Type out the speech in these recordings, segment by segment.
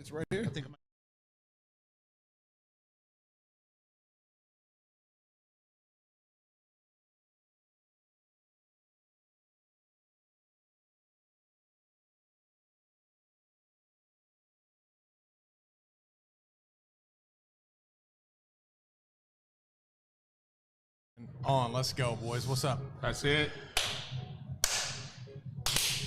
It's right here. I think I'm On. Let's go, boys. What's up? That's it.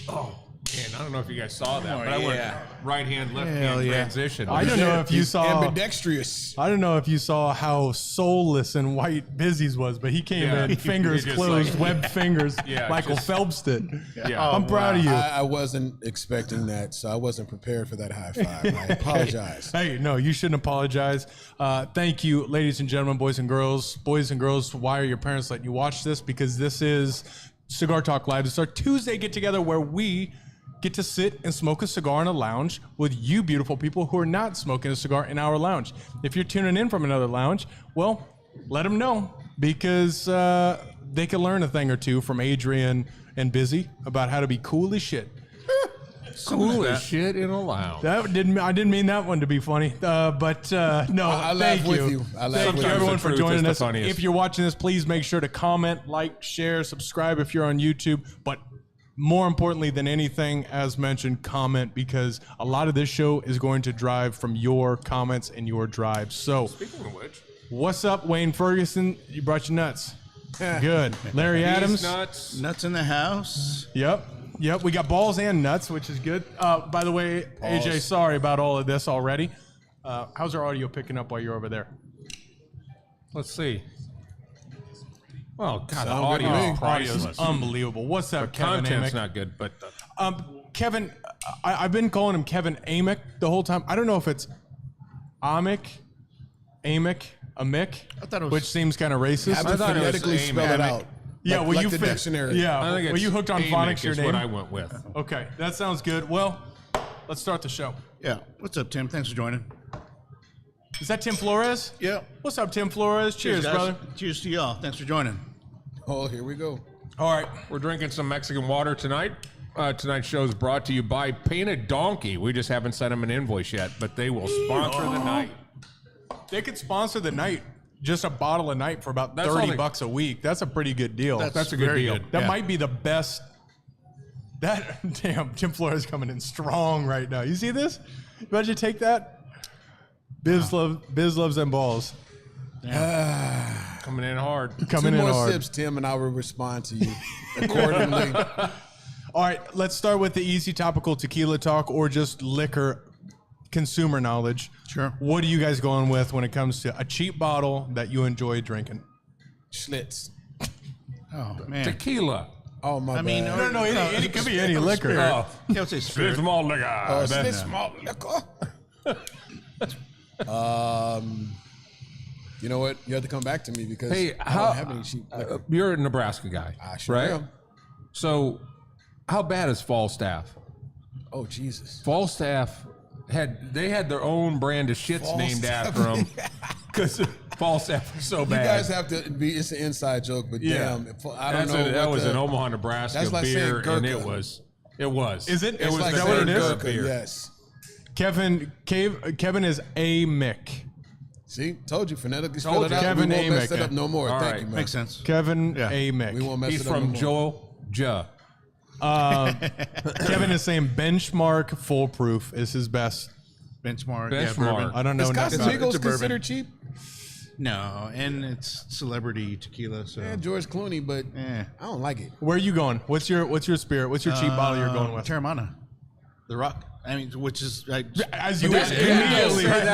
Oh, man, I don't know if you guys saw that, but I went right hand, left hand transition. I don't know if you saw ambidextrous. I don't know if you saw how soulless and white Busy's was, but he came in fingers just closed, like- webbed fingers, Michael just- Phelps did. Yeah. I'm proud of you. I wasn't expecting that, so I wasn't prepared for that high five. I apologize. Hey, no, you shouldn't apologize. Thank you, ladies and gentlemen, boys and girls. Boys and girls, why are your parents letting you watch this? Because this is Cigar Talk Live. It's our Tuesday get-together where we get to sit and smoke a cigar in a lounge with you beautiful people who are not smoking a cigar in our lounge. If you're tuning in from another lounge, well, let them know because they can learn a thing or two from Adrian and Busy about how to be cool as shit. Cool as shit in a lounge. I didn't mean that one to be funny, but no, I thank laugh with you. I laugh Thank with you you. everyone The for truth joining is the us. funniest. If you're watching this, please make sure to comment, like, share, subscribe if you're on YouTube. But more importantly than anything, as mentioned, comment because a lot of this show is going to drive from your comments and your drives. So, Speaking of which, what's up, Wayne Ferguson? You brought your nuts. Good. Larry Adams. nuts in the house. Yep, we got balls and nuts, which is good. By the way, AJ, sorry about all of this already. How's our audio picking up while you're over there? Let's see. Well, God, the Sound good to audio me. is priceless. Audio's unbelievable. What's up, The Kevin content's Amick? not good, but Kevin, I've been calling him Kevin Amick the whole time. I don't know if it's Amick, Amick, I thought it was- which seems kind of racist. Have I to thought it was phonetically spell it Amick. out. Yeah, like, well, like you the fit- dictionary. Yeah, I think were it's you hooked on Amick phonics? Your is name? what I went with. Okay, that sounds good. Well, let's start the show. Yeah. What's up, Tim? Thanks for joining. Is that Tim Flores? Yeah. What's up, Tim Flores? Cheers, guys. brother. Cheers to y'all. Thanks for joining. Oh, here we go. All right. We're drinking some Mexican water tonight. Tonight's show is brought to you by Painted Donkey. We just haven't sent them an invoice yet, but they will sponsor the night. They could sponsor the night, just a bottle a night for about That's all $30 they- bucks a week. That's a pretty good deal. That's a good very deal. good. That Yeah. might be the best. Damn, Tim Flores coming in strong right now. You see this? Imagine you take that. Biz loves them balls. Coming in hard. Coming Two in more hard. sips, Tim, and I will respond to you accordingly. All right, let's start with the easy topical tequila talk or just liquor consumer knowledge. Sure. What are you guys going with when it comes to a cheap bottle that you enjoy drinking? Schlitz. Oh man. Tequila. Oh, my I mean, bad. No, it could be any liquor. Yeah, I would say It's spirit. small liquor. Schlitz malt liquor. You know what? You have to come back to me because Hey, I how, don't have any cheap liquor. you're a Nebraska guy, I sure right? am. So, how bad is Falstaff? Oh, Jesus. Falstaff had their own brand of shits named Falstaff. after them because Falstaff was so You bad. guys have to be, it's an inside joke, but Yeah. damn, I don't know. that what was the- an Omaha, Nebraska That's like beer, saying and Gurkha. it was. Is it? It It's was like the that what it same is? Gurkha beer. Yes. Kevin is a Mick. See, told you, phonetically spell it out. Kevin We won't mess Amick. it up no more. All Thank right. you, man. Makes sense. Kevin Yeah. A. Mick. We won't mess He's it up from no more. Georgia. Kevin is saying benchmark foolproof is his best. Benchmark. Benchmark. Yeah, bourbon. I don't know Is nothing about it. Casamigos It's a bourbon. considered cheap? No, and it's celebrity tequila. So. Yeah, George Clooney, but I don't like it. Where are you going? What's your spirit? What's your cheap bottle you're going with? Terramana. The Rock. I mean, which is As you that's immediately. But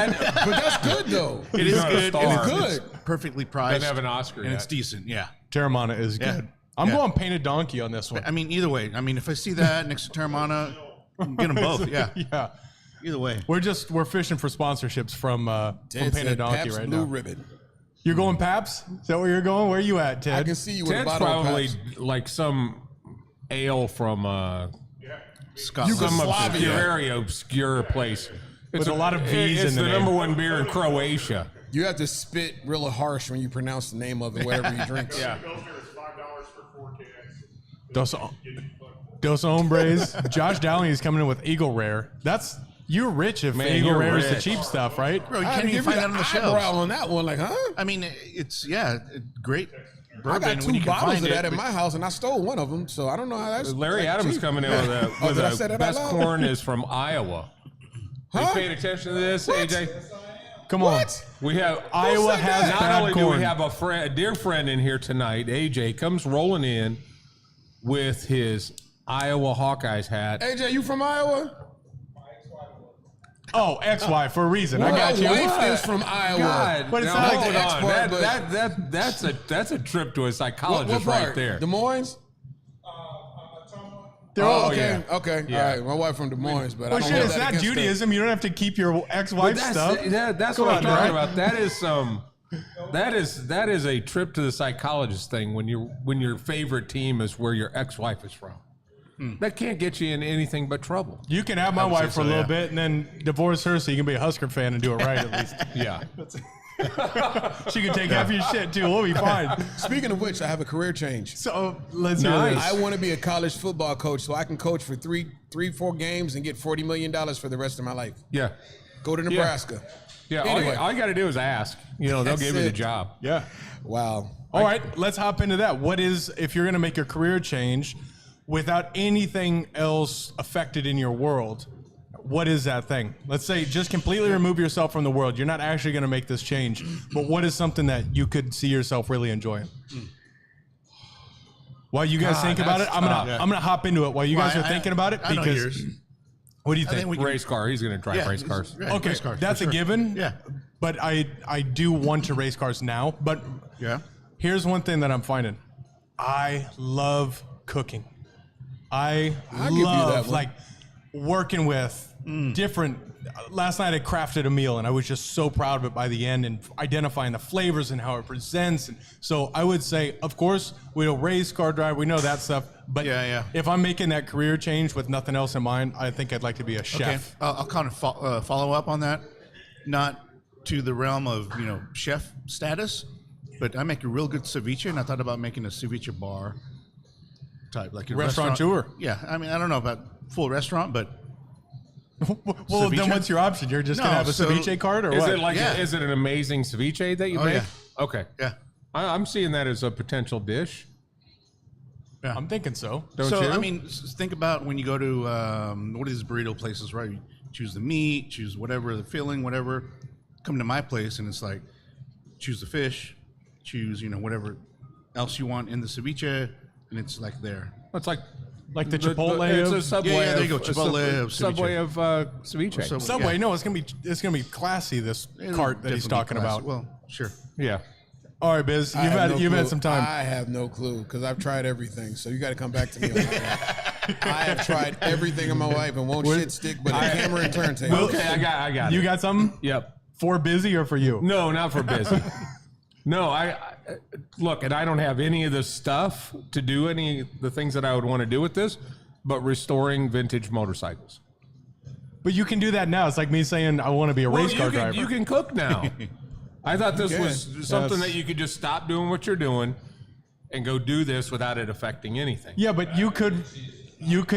that's good though. it is not a good. star. and It's good. Perfectly priced. Doesn't have an Oscar and yet. it's decent. Yeah. Terramana is Yeah. good. I'm Yeah. going Painted Donkey on this one. I mean, either way. I mean, if I see that next to Terramana, get them both. Yeah. Yeah. Either way. We're fishing for sponsorships from Ted Painted said Donkey Pabst right Blue now. Ribbon. You're going Paps? Is that where you're going? Where are you at, I Ted? can see you with a Ted's bottle probably of Pabst. like some ale from Scotland. some Yugoslavia. obscure, very obscure place. With a lot of V's It's in the the name. number one beer in Croatia. You have to spit real harsh when you pronounce the name of it, whatever you drink. Yeah. Dos Hombres. Josh Dowling is coming in with Eagle Rare. That's You're rich if Man, Eagle you're Rare is the rich. cheap stuff, right? Bro, you I can't even find that on the eyebrow shelves. on that one, like, huh? I mean, it's great I bourbon got when 2 you can bottles find of that it. in my house, and I stole one of them, so I don't know how that's. Larry that's Adams cheap. coming in with Oh, did I a say that out best loud? corn is from Iowa. Are you Huh? paying attention to this, AJ? Come on. What? We have Iowa said has that? not bad only do corn. we have a dear friend in here tonight, AJ comes rolling in with his Iowa Hawkeyes hat. AJ, you from Iowa? Oh, ex-wife for a reason. I My got you. wife is from Iowa. God, But it's now, not hold like the on. expert, That's a trip to a What psychologist part? right there. Des Moines? They're all- okay, yeah. okay. Yeah. All right, my wife from Des Moines, but I Well, don't shit, hold it's that not against her. Judaism. You don't have to keep your ex-wife's That's stuff. that's Come what on, I'm talking Dre. about. That is that is a trip to the psychologist thing when your favorite team is where your ex-wife is from. That can't get you in anything but trouble. You can have my would say wife for a so, little yeah. bit and then divorce her so you can be a Husker fan and do it right at least. Yeah. She can take half your shit too. We'll be fine. Speaking of which, I have a career change. So let's Nice. hear this. I want to be a college football coach so I can coach for 4 games and get $40 million for the rest of my life. Yeah. Go to Nebraska. Yeah. Anyway. All you got to do is ask. They'll That's give you the it. job. Yeah. Wow. All right, let's hop into that. What is, if you're going to make a career change without anything else affected in your world, what is that thing? Let's say just completely remove yourself from the world. You're not actually going to make this change, but what is something that you could see yourself really enjoying? While you guys think about it, I'm gonna hop into it while you guys are thinking about it. I know Because yours. what do you I think? think we can, Race car. He's going to drive race cars. yeah, Okay, race cars, that's for a sure. given. Yeah. But I do want to race cars now. But Yeah. here's one thing that I'm finding. I love cooking. I give you that love one. like working with different. Last night I crafted a meal and I was just so proud of it by the end and identifying the flavors and how it presents. And so I would say, of course, we don't race car drive. We know that stuff. But Yeah. if I'm making that career change with nothing else in mind, I think I'd like to be a chef. Okay. I'll kind of follow up on that. Not to the realm of, chef status, but I make a real good ceviche, and I thought about making a ceviche bar type, like a Restaurateur. Yeah. I mean, I don't know about full restaurant, but Well, then Ceviche? what's your option? You're just gonna No, have a so- ceviche cart, or Is what? it like Yeah. is it an amazing ceviche that you Oh, make? yeah. Okay. yeah. I'm seeing that as a potential dish. I'm thinking so. Don't So you? I mean, think about when you go to what are these burrito places, right? You choose the meat, choose whatever the filling, whatever. Come to my place and it's like, choose the fish, choose whatever else you want in the ceviche, and it's like there. it's like Like the Chipotle. It's of- a Subway. Yeah, there you go, of- Chipotle of ceviche. Subway of ceviche. So- Subway. yeah. No, it's gonna be classy. This It'll cart that he's definitely talking be classy. about. Well, sure. Yeah. All right, Biz. I You've have had no you've had clue. some time. I have no clue because I've tried everything. So you got to come back to me on that one. I have tried everything in my life and won't shit stick, but a camera and turntable. Okay, I got it. You got something Yep. for Busy or for you? No, not for busy. No, I look, and I don't have any of the stuff to do any of the things that I would want to do with this, but restoring vintage motorcycles. But you can do that now. It's like me saying I want to be a race car driver. You can cook now. I thought this can. was something Yes. that you could just stop doing what you're doing and go do this without it affecting anything. Yeah, but you could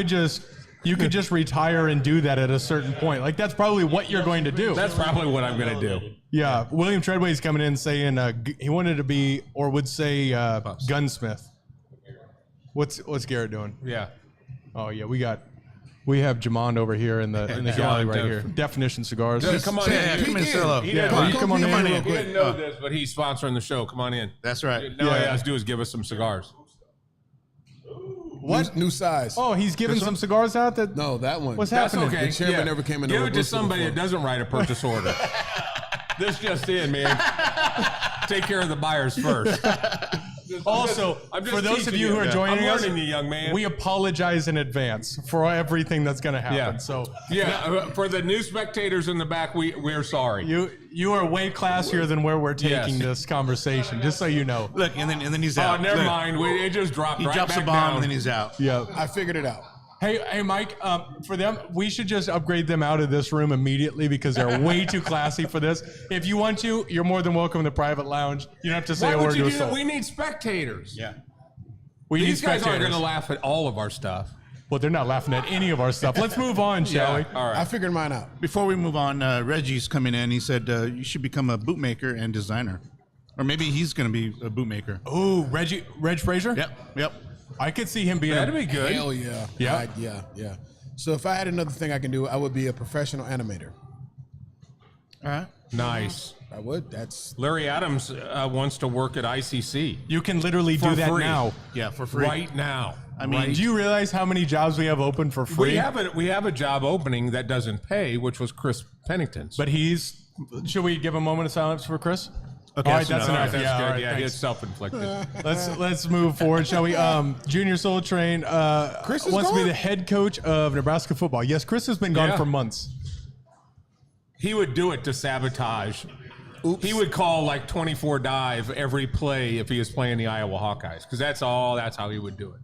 just retire and do that at a certain point. Like that's probably what you're going to do. That's probably what I'm going to do. Yeah, William Treadway's coming in saying he wanted to be or would say gunsmith. What's Garrett doing? Yeah. Oh yeah, we have Jamond over here in the gallery right here. Definition Cigars. Come on Yeah, in. come in, say hello. Yeah, Come you come on peek in real real He quick. didn't know this, but he's sponsoring the show. Come on in. That's right. Now all he Yeah. has to do is give us some cigars. What? New size. Oh, he's giving some cigars out. That No, that one. What's That's happening? okay. The chairman never came in Give the it to reverse somebody before. that doesn't write a purchase order. This just in, man. Take care of the buyers first. Also, I'm just for those of teaching you who are joining I'm us, learning you, young man. we apologize in advance for everything that's going to happen. Yeah. So For the new spectators in the back, we're sorry. you are way classier than where we're taking Yes. this conversation. Just so you know. Look, and then he's Oh, out. never Look, mind. It just dropped He right drops back a bomb down. and then he's out. Yeah. I figured it out. Hey, Mike. For them, we should just upgrade them out of this room immediately because they're way too classy for this. If you want to, you're more than welcome in the private lounge. You don't have to say Why a would word you to a do that? soul. We need spectators. Yeah. We need These guys aren't spectators. going to laugh at all of our stuff. Well, they're not laughing at any of our stuff. Let's move on, shall we? All right. I figured mine out. Before we move on, Reggie's coming in. He said you should become a bootmaker and designer. Or maybe he's going to be a bootmaker. Oh, Reg Frazier? Yep. I could see him being That'd be good. Hell yeah. Yeah? Yeah. So if I had another thing I can do, I would be a professional animator. All right. Nice. I would. That's Larry Adams wants to work at ICC You can literally do For that free. now. Yeah, for free. right now. I mean, Do you realize how many jobs we have open for free? We have a job opening that doesn't pay, which was Chris Pennington's. But should we give a moment of silence for Chris? Okay, all right, that's that's enough. enough. That's Yeah, good. all right, yeah, thanks. it's self-inflicted. Let's move forward, shall we? Junior Soul Train Chris is wants to be gone? the head coach of Nebraska football. Yes, Chris has been gone Yeah. for months. He would do it to sabotage. Oops. He would call like 24 dive every play if he was playing the Iowa Hawkeyes, because that's how he would do it.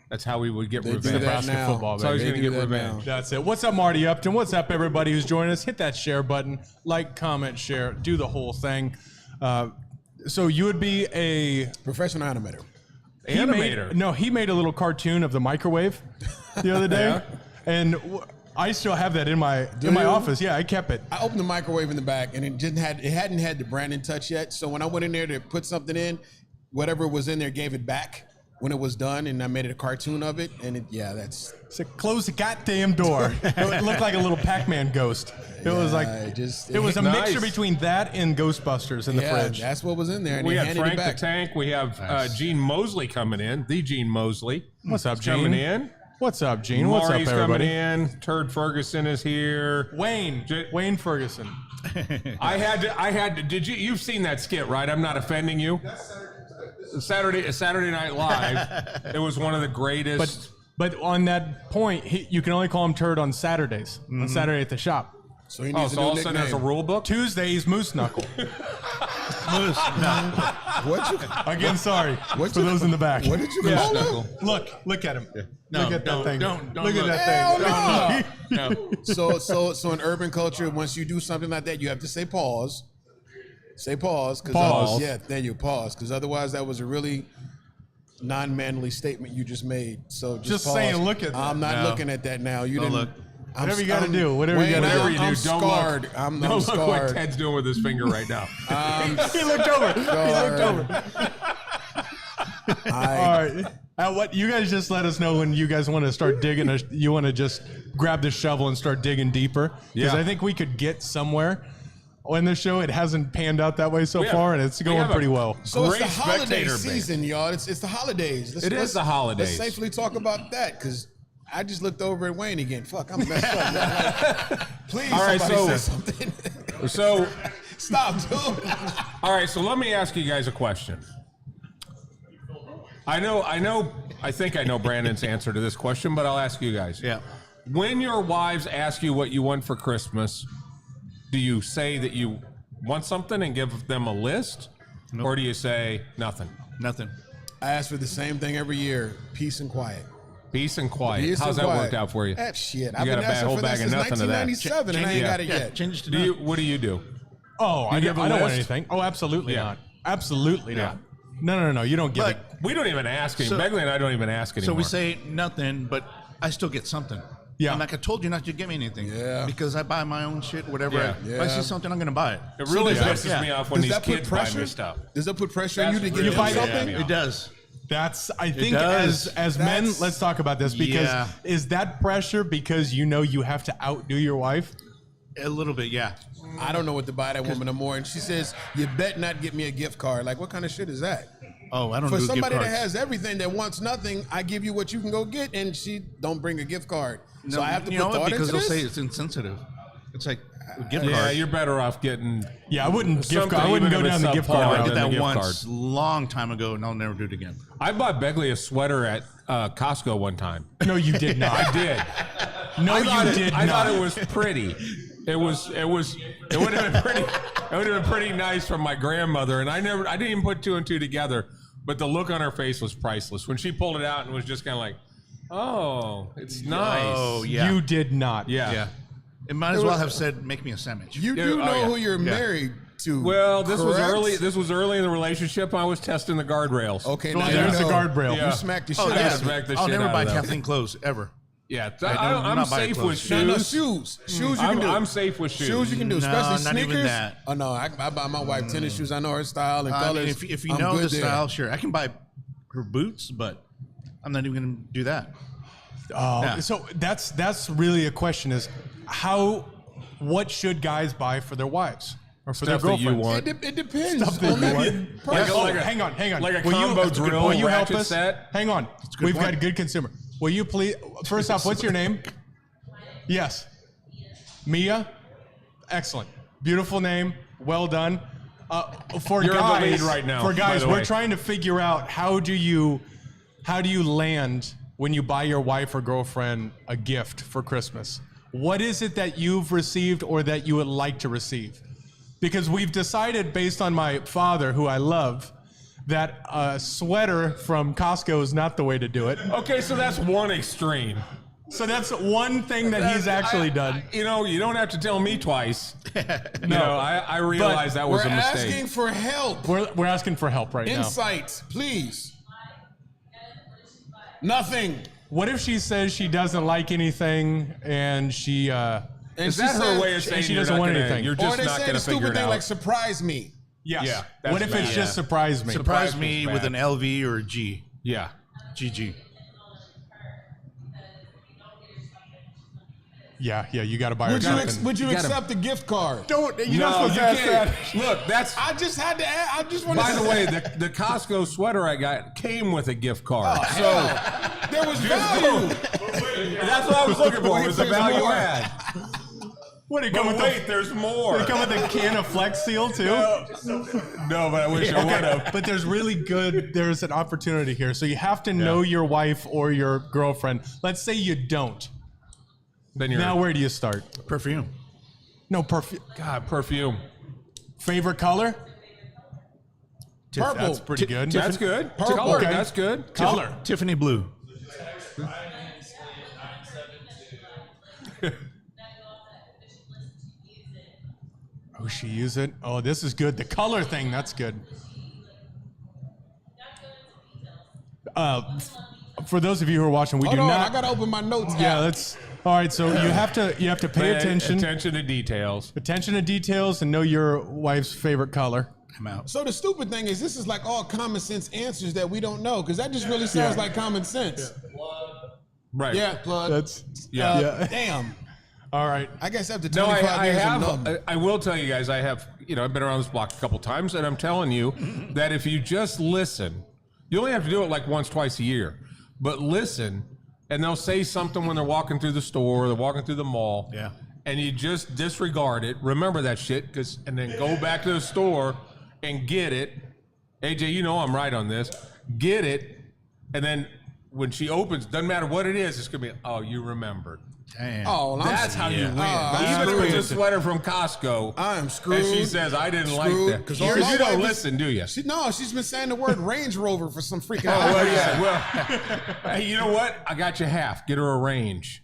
That's how he would get They do revenge. that Nebraska now. football, That's how he's They going to do get that revenge. now. That's it. What's up, Marty Upton? What's up, everybody who's joining us? Hit that share button, like, comment, share, do the whole thing. So you would be a professional animator. Animator. He made a little cartoon of the microwave the other day, Yeah. and I still have that in my you? office. Yeah, I kept it. I opened the microwave in the back, and it hadn't had the Brandon touch yet. So when I went in there to put something in, whatever was in there gave it back when it was done, and I made it a cartoon of it. And that's So close the goddamn door. It looked like a little Pac-Man ghost. It was like it was a Nice. mixture between that and Ghostbusters in the fridge. That's what was in there. And We they got handed Frank it the back. Tank. We have Gene Mosley coming in. The Gene Mosley. What's up, Gene? Coming in. What's up, Gene? What's Maury's up, everybody? coming in. Turd Ferguson is here. Wayne Ferguson. I had to. Did you've seen that skit, right? I'm not offending you. Saturday Night Live. It was one of the greatest. But on that point, you can only call him Turd on Saturdays. On Saturday at the shop. So he Oh, needs so a all new of a sudden there's a nickname. rule book? Tuesdays, Moose Knuckle. What you? Again, sorry What for you- those in the back. What did you call him? Look at him. No, look at that don't, thing. don't look at that Hell thing. no. No. So in urban culture, once you do something like that, you have to say pause. Say pause. Pause. Yeah, there you pause. Because otherwise, that was a really non-manly statement you just made. So just pause. saying, look at that. I'm not No. looking at that now. You Don't didn't. look. Whatever you gotta do, whatever you Wayne, gotta do. Whatever you do, I'm don't scarred. look. I'm Don't look what scarred. Ted's doing with his finger right now. He looked over. He looked over. All right. What you guys just let us know when you guys want to start digging. You want to just grab the shovel and start digging deeper. Because Yeah. I think we could get somewhere. On this show, it hasn't panned out that way so We have- far, and it's we going have a- pretty well. So it's Great the holiday spectator base. season, y'all. It's the holidays. It is the holidays. Let's safely talk about that because I just looked over at Wayne again. Fuck, I'm messed up. Man. Like, please, All right, somebody so- say something. So, Stop, dude. all right, so let me ask you guys a question. I think I know Brandon's answer to this question, but I'll ask you guys. Yeah. When your wives ask you what you want for Christmas, do you say that you want something and give them a list? Nope. Or do you say nothing? Nothing. I ask for the same thing every year: peace and quiet. Peace and quiet. Peace How's and that quiet. worked out for you? That shit. You I've got been a asking whole for that bag of since nothing of that. 1997, and I ain't got it yet. Change it to What do you do? Oh, I give a don't want list? anything. Oh, absolutely Yeah. not. Absolutely Yeah. not. No. You don't give But it. We don't even ask him. So- Begley and I don't even ask anymore. So we say nothing, but I still get something. Yeah. I'm like, I told you not to give me anything. Yeah. Because I buy my own shit, whatever. Yeah. If I Yeah. see something, I'm going to buy it. It really does that- pisses yeah. me off when Does these that put kids buy pressure? me stuff. Does that put pressure on you to That's get really them bad. something? Yeah. It does. I think does. as men, That's- let's talk about this because Yeah. is that pressure because you know you have to outdo your wife? A little bit, yeah. I don't know what to buy that woman no more, and she says, "You bet not get me a gift card." Like, what kind of shit is that? Oh, I don't For do somebody gift that cards. has everything that wants nothing, I give you what you can go get, and she don't bring a gift card. So No, I have to you put know what? thought Because into they'll this. say it's insensitive. It's like a gift Yeah, card. you're better off getting. Yeah, I wouldn't Something I wouldn't even go if down it's the gift subpar. card I route. did than that the gift once, long time ago, and I'll never do it again. I bought Begley a sweater at Costco one time. No, you did not. I did. No, you did I not. thought it was pretty. It would have been pretty. It would have been pretty nice from my grandmother, and I didn't even put two and two together. But the look on her face was priceless when she pulled it out and was just kind of like, "Oh, it's nice." Oh, yeah. You did not. yeah. Yeah. It might as well have said, make me a sandwich. You Yeah, do oh, know yeah. who you're Yeah. married to. Well, this was correct? early. This was early in the relationship. I was testing the guardrails. Okay, Well, now there's you the know. guardrail. Yeah. You smacked the shit Oh, out yeah. of it. Smack the I'll shit never out buy of that. Kathleen clothes, ever. Yeah, I'm I'm safe with shoes. No, shoes. Shoes you can do. I'm safe with shoes. Shoes you can do, No, especially not even sneakers. that. Oh no, I buy my wife tennis shoes. I know her style and I mean, colors. if you I'm know good the there. style, sure. I can buy her boots, but I'm not even going to do that. Oh, Yeah. so that's really a question: is what should guys buy for their wives or for Stuff their that you girlfriends? want. It depends Stuff that on you the want. person. Oh, hang on. like a Will you- combo drill, Will you help ratchet us? set? Hang on. good We've point. got a good consumer. Will you please? First off, what's your name? Yes. Mia. Excellent. Beautiful name. Well done. For You're in the guys, lead right now, For by guys, the we're way. trying to figure out how do you land when you buy your wife or girlfriend a gift for Christmas? What is it that you've received or that you would like to receive? Because we've decided, based on my father, who I love, that a sweater from Costco is not the way to do it. Okay, so that's one extreme. So that's one thing that he's actually done. You know, you don't have to tell me twice. You know, I realize that was We're a mistake. asking for help, We're asking for help right now. insights, please. Nothing. What if she says she doesn't like anything and she And Is she that her said- way of saying she you're doesn't not want gonna, anything? You're Or just they not say going the to figure stupid it thing out? like surprise me. yes? Yeah, that's What if it's bad. just surprise me? Surprise was me with bad. an LV or a G. Yeah. GG. Yeah, you got to buy her Would you something. would you gotta- accept a gift card? Don't you No, not supposed you to ask can't. that? Look, that's. I just had to add. I just want to By the say. way, the Costco sweater I got came with a gift card. Oh, so there was value. that's what I was looking for. Was the There's value more. add? What, it But come with wait, there's more. they come with a can of Flex Seal too? No, but I wish I would have. But there's an opportunity here. So you have to know your wife or your girlfriend. Let's say you don't. Then you're Now where do you start? Perfume. No, perfume. God, perfume. Favorite color? Purple. That's pretty good. That's good. Purple. Color, Okay. that's good. Color. Tiffany blue. Oh, she use it. Oh, this is good. The color thing, that's good. For those of you who are watching, we Hold do on, not. I gotta open my notes. Yeah, app. that's all right. So you have to pay attention, Attention to details. attention to details, and know your wife's favorite color. I'm out. So the stupid thing is, this is like all common sense answers that we don't know, because that just really sounds like common sense. Right. Yeah, plug. That's Yeah. Damn. all right. I guess after No, 25 I years of have. numb. I will tell you guys, I have. I've been around this block a couple times, and I'm telling you that if you just listen, you only have to do it like once, twice a year. But listen, and they'll say something when they're walking through the store, they're walking through the mall. Yeah. And you just disregard it. Remember that shit, and then go back to the store and get it. AJ, you know I'm right on this. Get it, and then when she opens, doesn't matter what it is, it's gonna be, oh, you remembered. Damn. Oh, well, That's how you win. I'm Even if it's a screwed. sweater from Costco, I am screwed. and she says, I didn't like Screwed, that. 'cause Because all my you don't wife is- listen, do you? She's been saying the word Range Rover for some freaking Oh, hours. well, yeah. Well, hey, you know what? I got you half. Get her a range.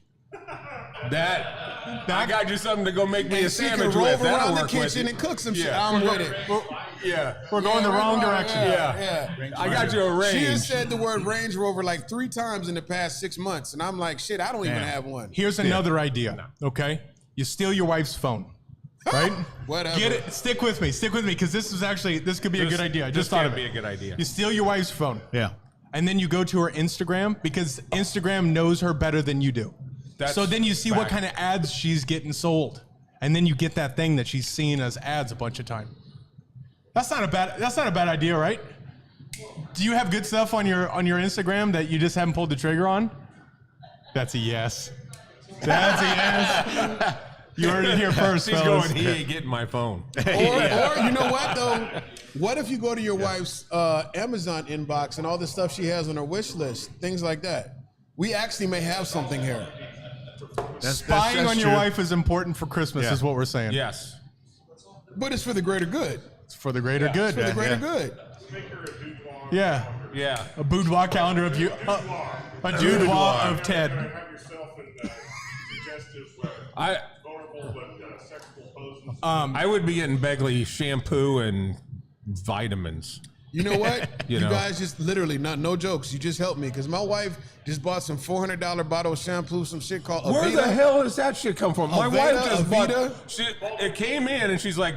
I got you something to go make me a And she can sandwich rove with. That'll around the work with kitchen you. and cook some shit. Yeah. I'm with it. Yeah. We're going the wrong direction. Yeah. I got you a She has range. said the word Range Rover like 3 times in the past 6 months, and I'm like, shit, I don't even Damn. have one. Here's another idea. Okay, you steal your wife's phone, right? Whatever. Get it. Stick with me, because this could be a good idea. I just thought This of could it. be a good idea. You steal your wife's phone, Yeah. and then you go to her Instagram because Instagram knows her better than you do. That's So then you see what fact. kind of ads she's getting sold, and then you get that thing that she's seen as ads a bunch of time. That's not a bad idea, right? Do you have good stuff on your Instagram that you just haven't pulled the trigger on? That's a yes. That's a yes. You heard it here first, She's fellas. going, he ain't getting my phone. Or you know what though? What if you go to your wife's Amazon inbox and all the stuff she has on her wish list, things like that? We actually may have something here. Spying on your true. wife is important for Christmas, Yeah. is what we're saying. Yes. But it's for the greater good. It's for the greater good. For the greater good. Yeah. Yeah. A boudoir calendar of you. A boudoir of Ted. Have yourself in suggestive, I vulnerable but sexual poses. I would be getting Begley shampoo and vitamins. You know what? You you know. guys just literally, no jokes. You just helped me because my wife just bought some $400 bottle of shampoo, some shit called Where Avita. the hell does that shit come from? My Aveda, wife just Aveda? bought. It came in and she's like,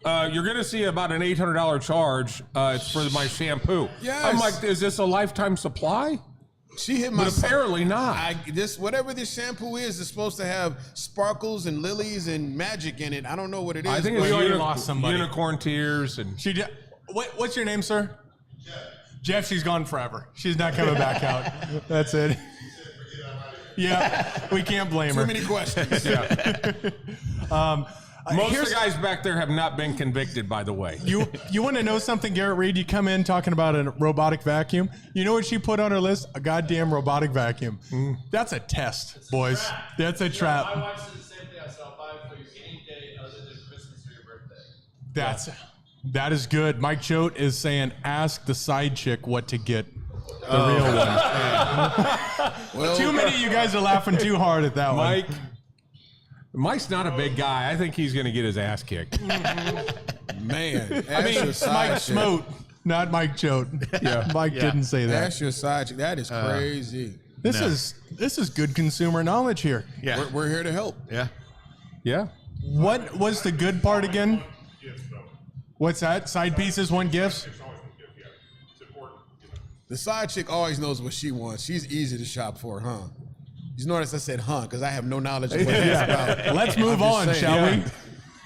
"You're gonna see about an $800 charge. It's for my shampoo." Yes. I'm like, "Is this a lifetime supply?" She hit my. But apparently not. Whatever this shampoo is supposed to have sparkles and lilies and magic in it. I don't know what it is. I think but it's already lost somebody. unicorn tears and. What's your name, sir? Jeff. She's gone forever. She's not coming back out. That's it. Yeah, we can't blame her. too many questions. Most of the guys back there have not been convicted, by the way. You want to know something, Garrett Reed? You come in talking about a robotic vacuum. You know what she put on her list? A goddamn robotic vacuum. That's a test, boys. That's a My trap. wife said the same thing. I said, I'll buy it for you any day other than Christmas or your birthday. That is good. Mike Choate is saying, ask the side chick what to get. The real one. Well, Too many of you guys are laughing too hard at that one. Mike's not a big guy. I think he's going to get his ass kicked. man, I mean, your side Mike chick. Smote, not Mike Choate. Yeah, Mike didn't say that. Ask your side chick. That is crazy. This is good consumer knowledge here. Yeah. We're here to help. Yeah. Yeah. What was the good part again? What's that? Side pieces, one gifts? The side chick always knows what she wants. She's easy to shop for, huh? You notice I said huh because I have no knowledge of what it's about. Let's move on, saying. shall Yeah.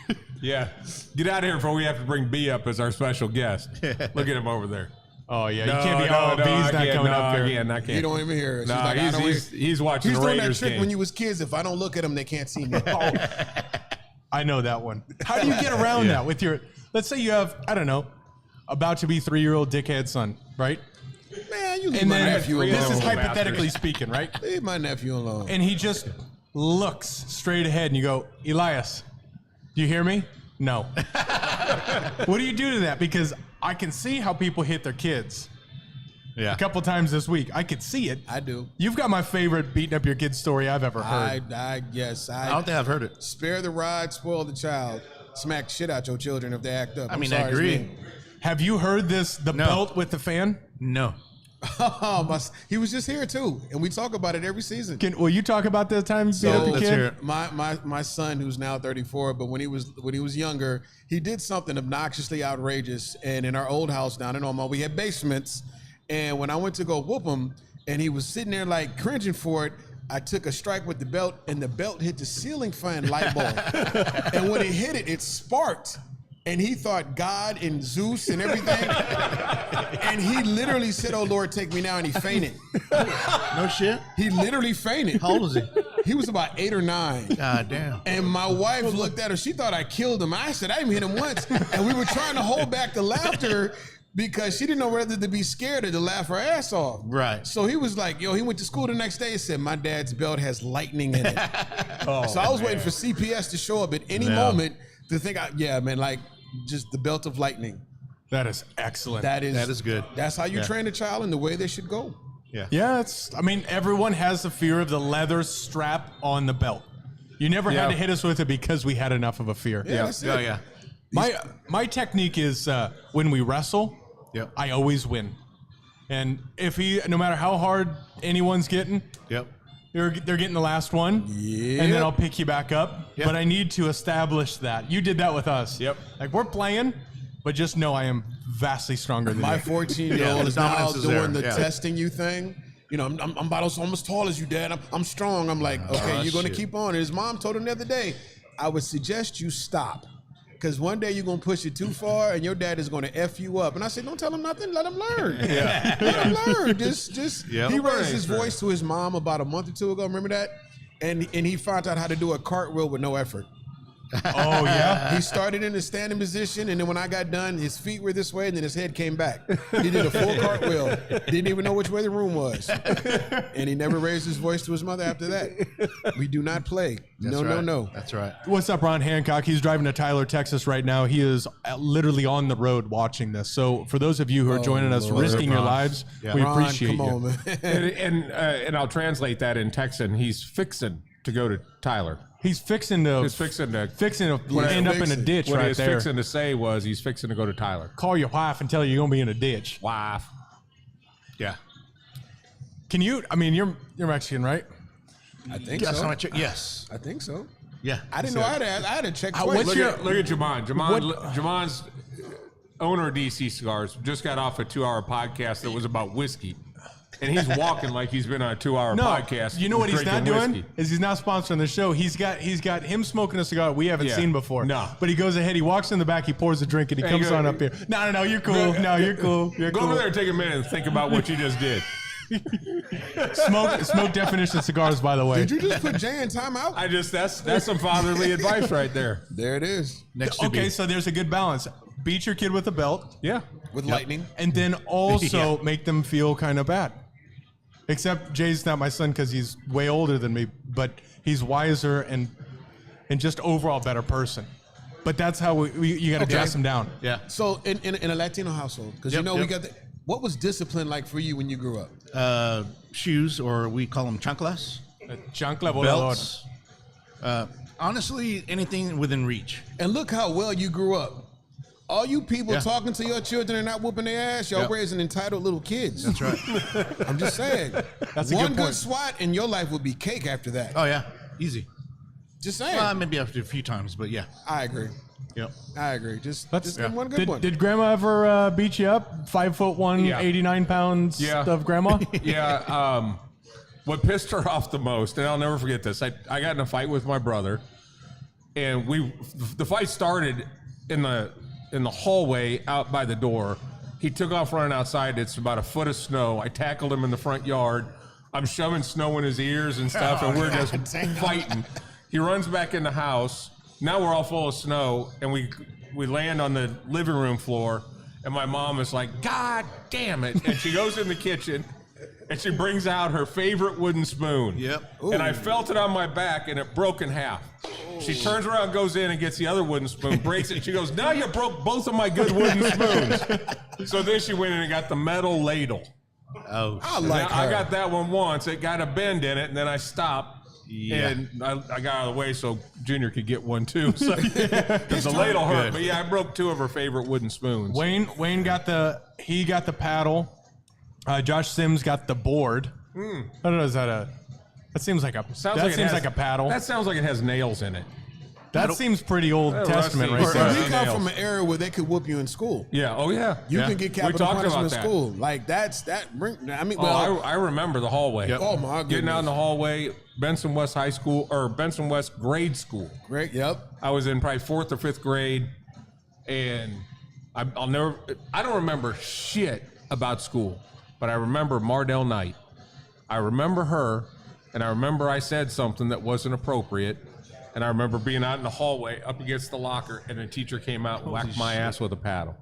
we? Yeah. Get out of here before we have to bring B up as our special guest. Look at him over there. Oh, yeah. You can't be, B's not coming up there. I can't. You don't even hear it. She's No, like, I don't he's watching He's the doing that Raiders trick game. when you was kids. If I don't look at them, they can't see me. I know that one. How do you get around that with your, let's say you have, I don't know, about to be 3-year-old dickhead son, right? Man, you leave And my then nephew alone. this is alone. hypothetically speaking, right? Leave my nephew alone. And he just looks straight ahead and you go, Elias, do you hear me? No. What do you do to that? Because I can see how people hit their kids. Yeah. A couple times this week. I could see it. I do. You've got my favorite beating up your kid story I've ever heard. I don't think I've heard it. spare the rod, spoil the child. Smack shit out your children if they act up. I I'm mean, sorry, I it's agree. me. Have you heard this, the No. belt with the fan? No. He was just here too, and we talk about it every season. Will you talk about the time you beat So up the let's kid? hear it. my son, who's now 34, but when he was younger, he did something obnoxiously outrageous. And in our old house down in Omaha, we had basements. And when I went to go whoop him, and he was sitting there like cringing for it, I took a strike with the belt, and the belt hit the ceiling fan light bulb. And when it hit it, it sparked. And he thought God and Zeus and everything. And he literally said, "Oh Lord, take me now," and he fainted. No shit. He literally fainted. How old was he? He was about 8 or 9. God damn. And my wife looked at her. She thought I killed him. I said, I didn't hit him once. And we were trying to hold back the laughter because she didn't know whether to be scared or to laugh her ass off. Right. So he was like, he went to school the next day and said, my dad's belt has lightning in it. So I was waiting for CPS to show up at any moment to think, just the belt of lightning. That is excellent. That is good. That's how you train a child in the way they should go. Yeah, everyone has the fear of the leather strap on the belt. You never had to hit us with it because we had enough of a fear. Yeah, that's it. Oh, yeah. My technique is when we wrestle, Yep. I always win. And no matter how hard anyone's getting, Yep. they're getting the last one. Yeah. And then I'll pick you back up. Yep. But I need to establish that. You did that with us. Yep. Like we're playing, but just know I am vastly stronger than My you. 14-year-old Yeah, is the now dominance is doing there. the Yeah. testing you thing. I'm about almost tall as you, Dad. I'm strong. I'm like, okay, you're going to shit. keep on. And his mom told him the other day, I would suggest you stop. Because one day you're going to push it too far and your dad is going to F you up. And I said, don't tell him nothing. Let him learn. Let him learn. Just Yep. He raised his voice to his mom about a month or two ago. Remember that? And he found out how to do a cartwheel with no effort. Oh, yeah? He started in a standing position, and then when I got done, his feet were this way, and then his head came back. He did a full cartwheel. Didn't even know which way the room was. And he never raised his voice to his mother after that. We do not play. No. That's right. What's up, Ron Hancock? He's driving to Tyler, Texas right now. He is literally on the road watching this. So for those of you who are joining us, Lord. risking your lives, we Ron, appreciate come you. on, man. And I'll translate that in Texan. He's fixing to go to Tyler. He's fixing to He's fixing to end up in a ditch What right he's there. fixing to say was he's fixing to go to Tyler. Call your wife and tell her you're gonna be in a ditch. Wife. Yeah. Can you? I mean, you're Mexican, right? I think Last so. time I checked, yes. I think so. Yeah. I didn't know I had to check what's twice. your- Look at Jamon. Jamon's owner of DC Cigars just got off a 2-hour podcast that was about whiskey. And he's walking like he's been on a 2-hour No, podcast. you know what he's not drinking doing whiskey. is he's not sponsoring the show. He's got him smoking a cigar we haven't Yeah. seen before. No. But he goes ahead, he walks in the back, he pours a drink, and he Hey, comes go- on up here. No, you're cool. No, you're cool. You're Go cool. over there and take a minute and think about what you just did. Smoke definition cigars, by the way. Did you just put Jay in timeout? That's some fatherly advice right there. There it is. Next to Okay, be. so there's a good balance. Beat your kid with a belt, Yeah. With lightning. and then also Yeah. make them feel kind of bad. Except Jay's not my son because he's way older than me, but he's wiser and just overall better person. But that's how you got to dress him down. Yeah. So in a Latino household, because Yep, we yep. got what was discipline like for you when you grew up? Shoes, or we call them chanclas, Chancla volador. belts. Honestly, anything within reach. And look how well you grew up. All you people Yeah. talking to your children and not whooping their ass, y'all Yep. raising entitled little kids. That's right. I'm just saying. That's a One good good point. swat and your life would be cake after that. Oh yeah, easy. Just saying. Maybe after a few times, but yeah. I agree. Yep. I agree. Just That's one good one. Did Grandma ever beat you up? 5'1", Yeah. 89 pounds Yeah. of Grandma? Yeah. What pissed her off the most, and I'll never forget this. I got in a fight with my brother, and the fight started in the hallway out by the door. He took off running outside. It's about a foot of snow. I tackled him in the front yard. I'm shoving snow in his ears and stuff, and we're just fighting. He runs back in the house. Now we're all full of snow, and we land on the living room floor, and my mom is like, "God damn it!" And she goes in the kitchen, and she brings out her favorite wooden spoon. Yep. And I felt it on my back, and it broke in half. She turns around, goes in, and gets the other wooden spoon, breaks it. She goes, "Now you broke both of my good wooden spoons." So then she went in and got the metal ladle. Oh, I Now, like her. I got that one once. It got a bend in it, and then I stopped. Yeah. And I got out of the way so Junior could get one too. So, because the ladle hurt. Good. But yeah, I broke 2 of her favorite wooden spoons. Wayne got the paddle. Josh Sims got the board. I don't know. Is that seems like a paddle. That sounds like it has nails in it. That seems pretty Old Testament rusty. right So there. we come nails. from an era where they could whoop you in school. Yeah. Oh yeah. You Yeah. can get We capital talked punishment in about that. school. Like I mean, Oh, well, I remember the hallway. Yep. oh my goodness. Getting out in the hallway, Benson West High School or Benson West grade school. Great. Yep. I was in probably 4th or 5th grade, and I don't remember shit about school, but I remember Mardell Knight. I remember her, and I remember I said something that wasn't appropriate, and I remember being out in the hallway up against the locker, and a teacher came out and whacked my ass with a paddle.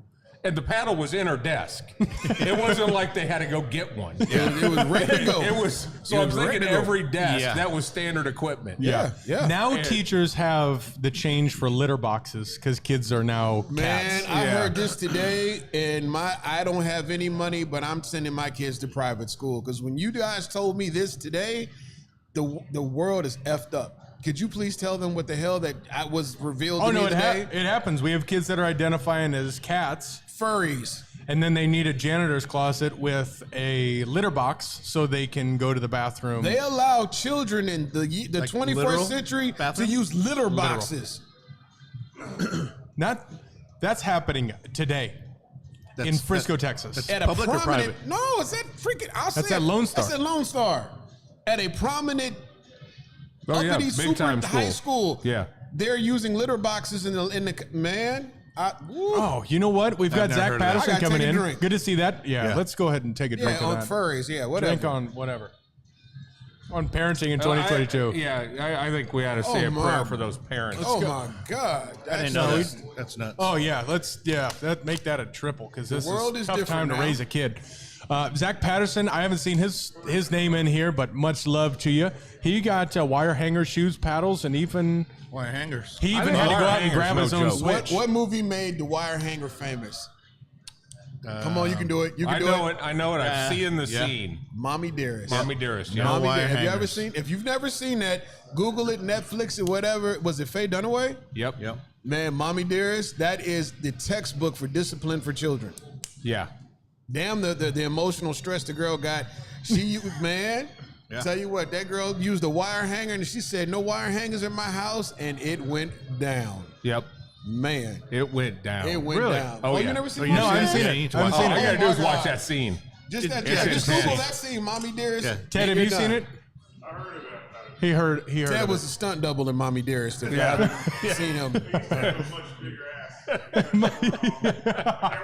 And the paddle was in her desk. It wasn't like they had to go get one. It was ready to go. It was. So It I'm was thinking ready to go. every desk, Yeah. that was standard equipment. Yeah. Yeah. Now teachers have the change for litter boxes because kids are now Man, cats. I Yeah. heard this today, and I don't have any money, but I'm sending my kids to private school because when you guys told me this today, the world is effed up. Could you please tell them what the hell that was revealed Oh to no, me it today? happens. We have kids that are identifying as cats, Furries. and then they need a janitor's closet with a litter box so they can go to the bathroom. They allow children in the Like 21st literal century bathroom? to use litter boxes. That's happening today in Frisco, Texas. That's At a public or prominent, private? no, it's at freaking. That's at Lone Star. That's at Lone Star. At a prominent Oh yeah, uppity big super time high school. school. Yeah. They're using litter boxes in the man. Woo. Oh, you know what? We've got never Zach heard of that. Patterson I gotta coming take a in. drink. Good to see that. Yeah, Yeah. let's go ahead and take a drink Yeah, on on that. furries. Yeah, whatever. Drink on whatever. On parenting in 2022. I think we ought to say Oh, a my. prayer for those parents. Oh my God. I That's didn't know that's nuts. Oh yeah, make that a triple because this world is is tough time different to now. raise a kid. Zach Patterson, I haven't seen his name in here, but much love to you. He got wire hanger shoes, paddles, and even Wire hangers. he I even think had to go wire out and hanger's grab no his own joke. switch. what movie made the wire hanger famous? Come on, you can do it. You can I do know it. it. I know it. I've seen the Yeah. scene. Mommy Dearest. Mommy Dearest. Yeah. No wire Have you ever hangers. seen? If you've never seen that, Google it, Netflix it, whatever. Was it Faye Dunaway? Yep. Yep. Man, Mommy Dearest, that is the textbook for discipline for children. Yeah. Damn the emotional stress the girl got. She man, Yeah. tell you what, that girl used a wire hanger and she said no wire hangers in my house, and it went down. Yep. Man, It went down. it went Really? down. Oh, you yeah. never seen? Oh, you Mommy No, I haven't Dearest? seen Yeah, it. you need to I haven't watch seen All it. you gotta Oh, do my is watch God. that scene. Just that. It's Just intense. Google that scene, Mommy Dearest. Yeah. Ted, have you seen it? I heard of it. He heard. He heard. Ted of was it. a stunt double in Mommy Dearest. If Yeah. you haven't seen him. He has a much bigger ass. Can't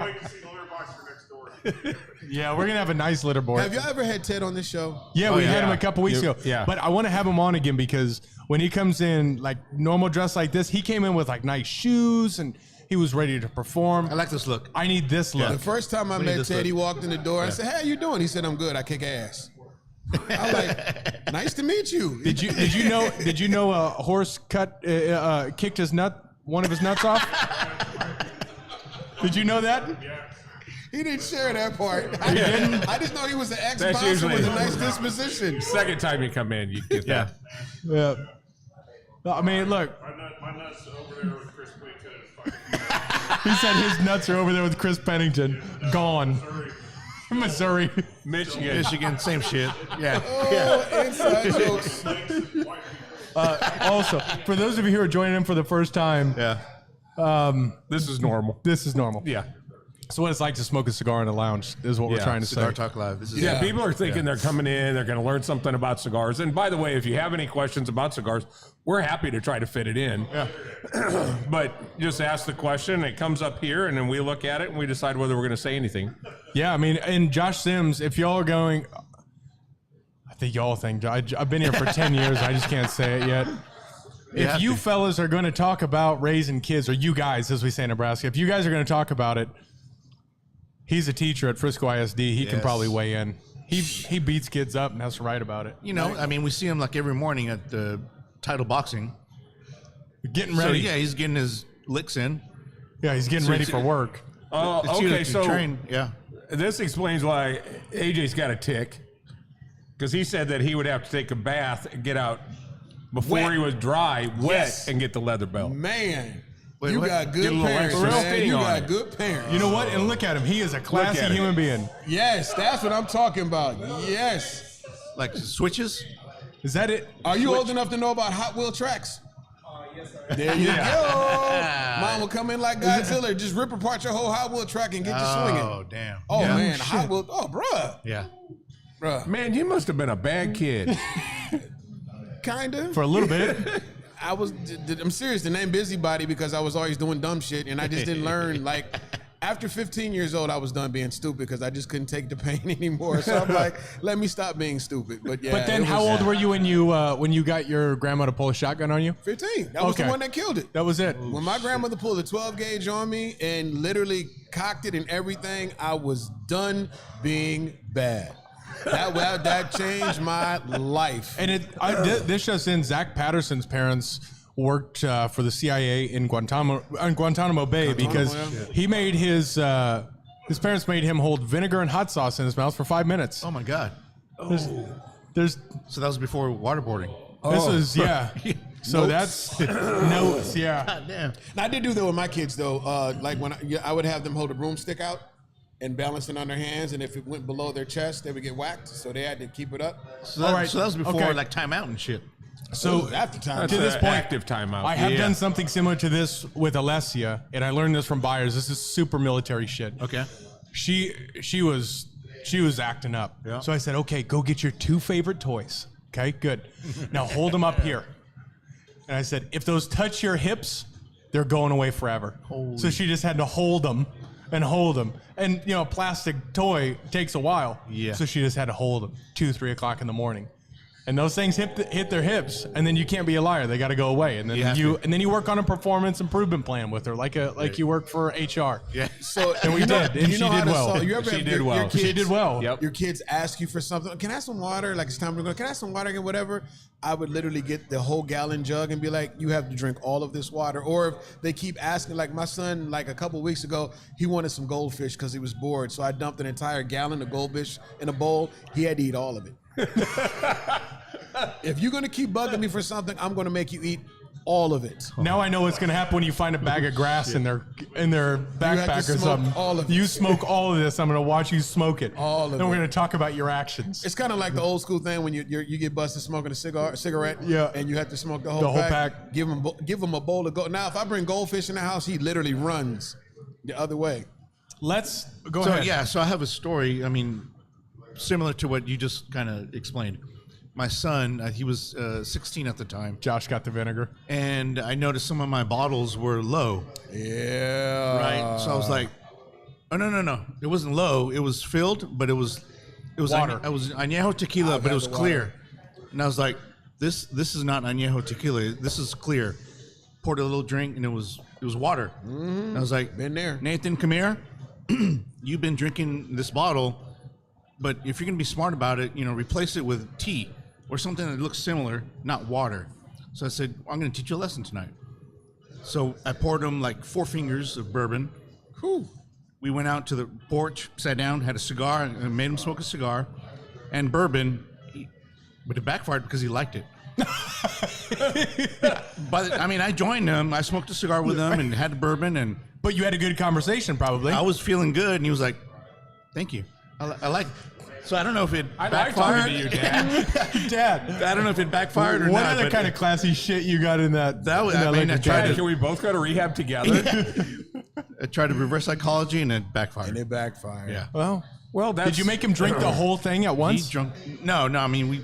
wait to see the litter box for next door. Yeah, we're gonna have a nice litter board. Have you ever had Ted on this show? Yeah, we yeah. had him a couple weeks ago. Yeah. But I want to have him on again because when he comes in like normal dress like this, he came in with like nice shoes and he was ready to perform. I like this look. I need this look. The first time I need met this Ted, look. he walked in the door. I said, "Hey, how you doing?" He said, "I'm good. I kick ass." I was like, "Nice to meet you." Did you know a horse kicked his one of his nuts off? Did you know that? He didn't share that part. I just know he was an That's ex-boxer usually- with a nice disposition. Second time you come in, you get that. Yeah. I mean, look, My nuts over there with Chris Pennington is fucking he said his nuts are over there with Chris Pennington. Gone. Missouri. Michigan. Michigan, same shit. Yeah. Oh, inside jokes. Also, for those of you who are joining in for the first time, Yeah. This is normal. this is normal. Yeah. So what it's like to smoke a cigar in a lounge is what we're Yeah, trying to Cigar say. Talk Live. This is Yeah, Yeah. people are thinking they're coming in, they're going to learn something about cigars. And by the way, if you have any questions about cigars, we're happy to try to fit it in. Yeah. But just ask the question, it comes up here, and then we look at it and we decide whether we're going to say anything. Yeah, I mean, and Josh Sims, if y'all are going, I think y'all think, I've been here for 10 years, I just can't say it yet. have If you to. fellas are going to talk about raising kids, or you guys, as we say in Nebraska, if you guys are going to talk about it, he's a teacher at Frisco ISD. He can Yes. probably weigh in. He beats kids up and has to write about it. You know, I mean, we see him like every morning at the title boxing. Getting So ready. yeah, he's getting his licks in. Yeah, he's getting ready for work. Oh, It's okay. to So train. Yeah. this explains why AJ's got a tick. Because he said that he would have to take a bath and get out before Wet. he was dry, wet, Yes. and get the leather belt. Man, Wait, you what? got Get good a little parents, extra man. sting You on got it. good parents. You know what? And look at him. He is a classy at it. human being. Yes, that's what I'm talking about. Yes. Like switches. Is that it? Are you old enough to know about Hot Wheel tracks? There you go. Mom will come in like Godzilla, just rip apart your whole Hot Wheel track and get you swinging. Oh damn. Oh Yeah. man, Hot Wheel. Oh, bruh. Yeah. Bruh. Man, you must have been a bad kid. Kinda. For a little bit. I'm serious. The name Busybody because I was always doing dumb shit and I just didn't learn. Like, after 15 years old, I was done being stupid because I just couldn't take the pain anymore. So I'm like, let me stop being stupid. But yeah. But then, it how was old were you when you got your grandma to pull a shotgun on you? 15. That was Okay. the one that killed it. That was it. When my grandmother pulled a 12 gauge on me and literally cocked it and everything, I was done being bad. That changed my life. And this just in, Zach Patterson's parents worked for the CIA in Guantanamo Bay because he made his parents made him hold vinegar and hot sauce in his mouth for 5 minutes. Oh my god. There's So that was before waterboarding. this is So that's notes. Yeah. God damn. And I did do that with my kids though. Like when I would have them hold a broomstick out and balance it on their hands, and if it went below their chest, they would get whacked. So they had to keep it up. So that, All right. so that was before Okay. like timeout and shit. So After time, That's to this an point, active timeout. I have Yeah. done something similar to this with Alessia, and I learned this from buyers. This is super military shit. Okay. She was acting up. Yeah. So I said, okay, go get your 2 favorite toys. Okay, good. Now hold them up here. And I said, if those touch your hips, they're going away forever. So she just had to hold them and hold them. And you know, a plastic toy takes a while. Yeah. So she just had to hold them 2-3 o'clock in the morning. And those things hit their hips, and then you can't be a liar. They got to go away, and then you work on a performance improvement plan with her, like you work for HR. Yeah. So And we did, and she did well. She did well. She did well. Yep. Your kids ask you for something. Can I have some water? Like it's time to go. Can I have some water and whatever? I would literally get the whole gallon jug and be like, you have to drink all of this water. Or if they keep asking, like my son, like a couple weeks ago, he wanted some goldfish because he was bored. So I dumped an entire gallon of goldfish in a bowl. He had to eat all of it. If you're going to keep bugging me for something, I'm going to make you eat all of it. Now I know what's going to happen when you find a bag of grass in their backpack or something. all of it. You smoke all of this. I'm going to watch you smoke it. All of Then we're it. going to talk about your actions. It's kind of like the old school thing when you get busted smoking a cigarette, Yeah. and you have to smoke the whole pack. Give him a bowl of gold. Now, if I bring goldfish in the house, he literally runs the other way. Let's go So ahead. yeah, so I have a story. I mean, similar to what you just kind of explained. My son, he was 16 at the time, Josh got the vinegar. and I noticed some of my bottles were low. Yeah. Right. So I was like, oh no, it wasn't low. It was filled, but it was Water. It was añejo tequila, I've but it had was the clear. water. And I was like, this is not añejo tequila. This is clear. Poured a little drink, and it was water. And I was like, Been there. Nathan, come here. You've been drinking this bottle, but if you're gonna be smart about it, replace it with tea or something that looks similar, not water. So I said, I'm gonna teach you a lesson tonight. So I poured him like 4 fingers of bourbon. Whew. We went out to the porch, sat down, had a cigar, and made him smoke a cigar and bourbon. But it backfired because he liked it. But I joined him. I smoked a cigar with him and had bourbon, and But you had a good conversation, probably. I was feeling good. And he was like, "Thank you. I like." So I don't know if it I like talking backfired. to you, Dad. Dad, I don't know if it backfired or what not. other but kind of classy shit you got in that? That was- in I mean, I liquor tried cabinet? to- Can we both go to rehab together? I tried to reverse psychology, and it backfired. And it backfired. Yeah. Well, that's did you make him drink the whole thing at He once? drunk. No. I mean, we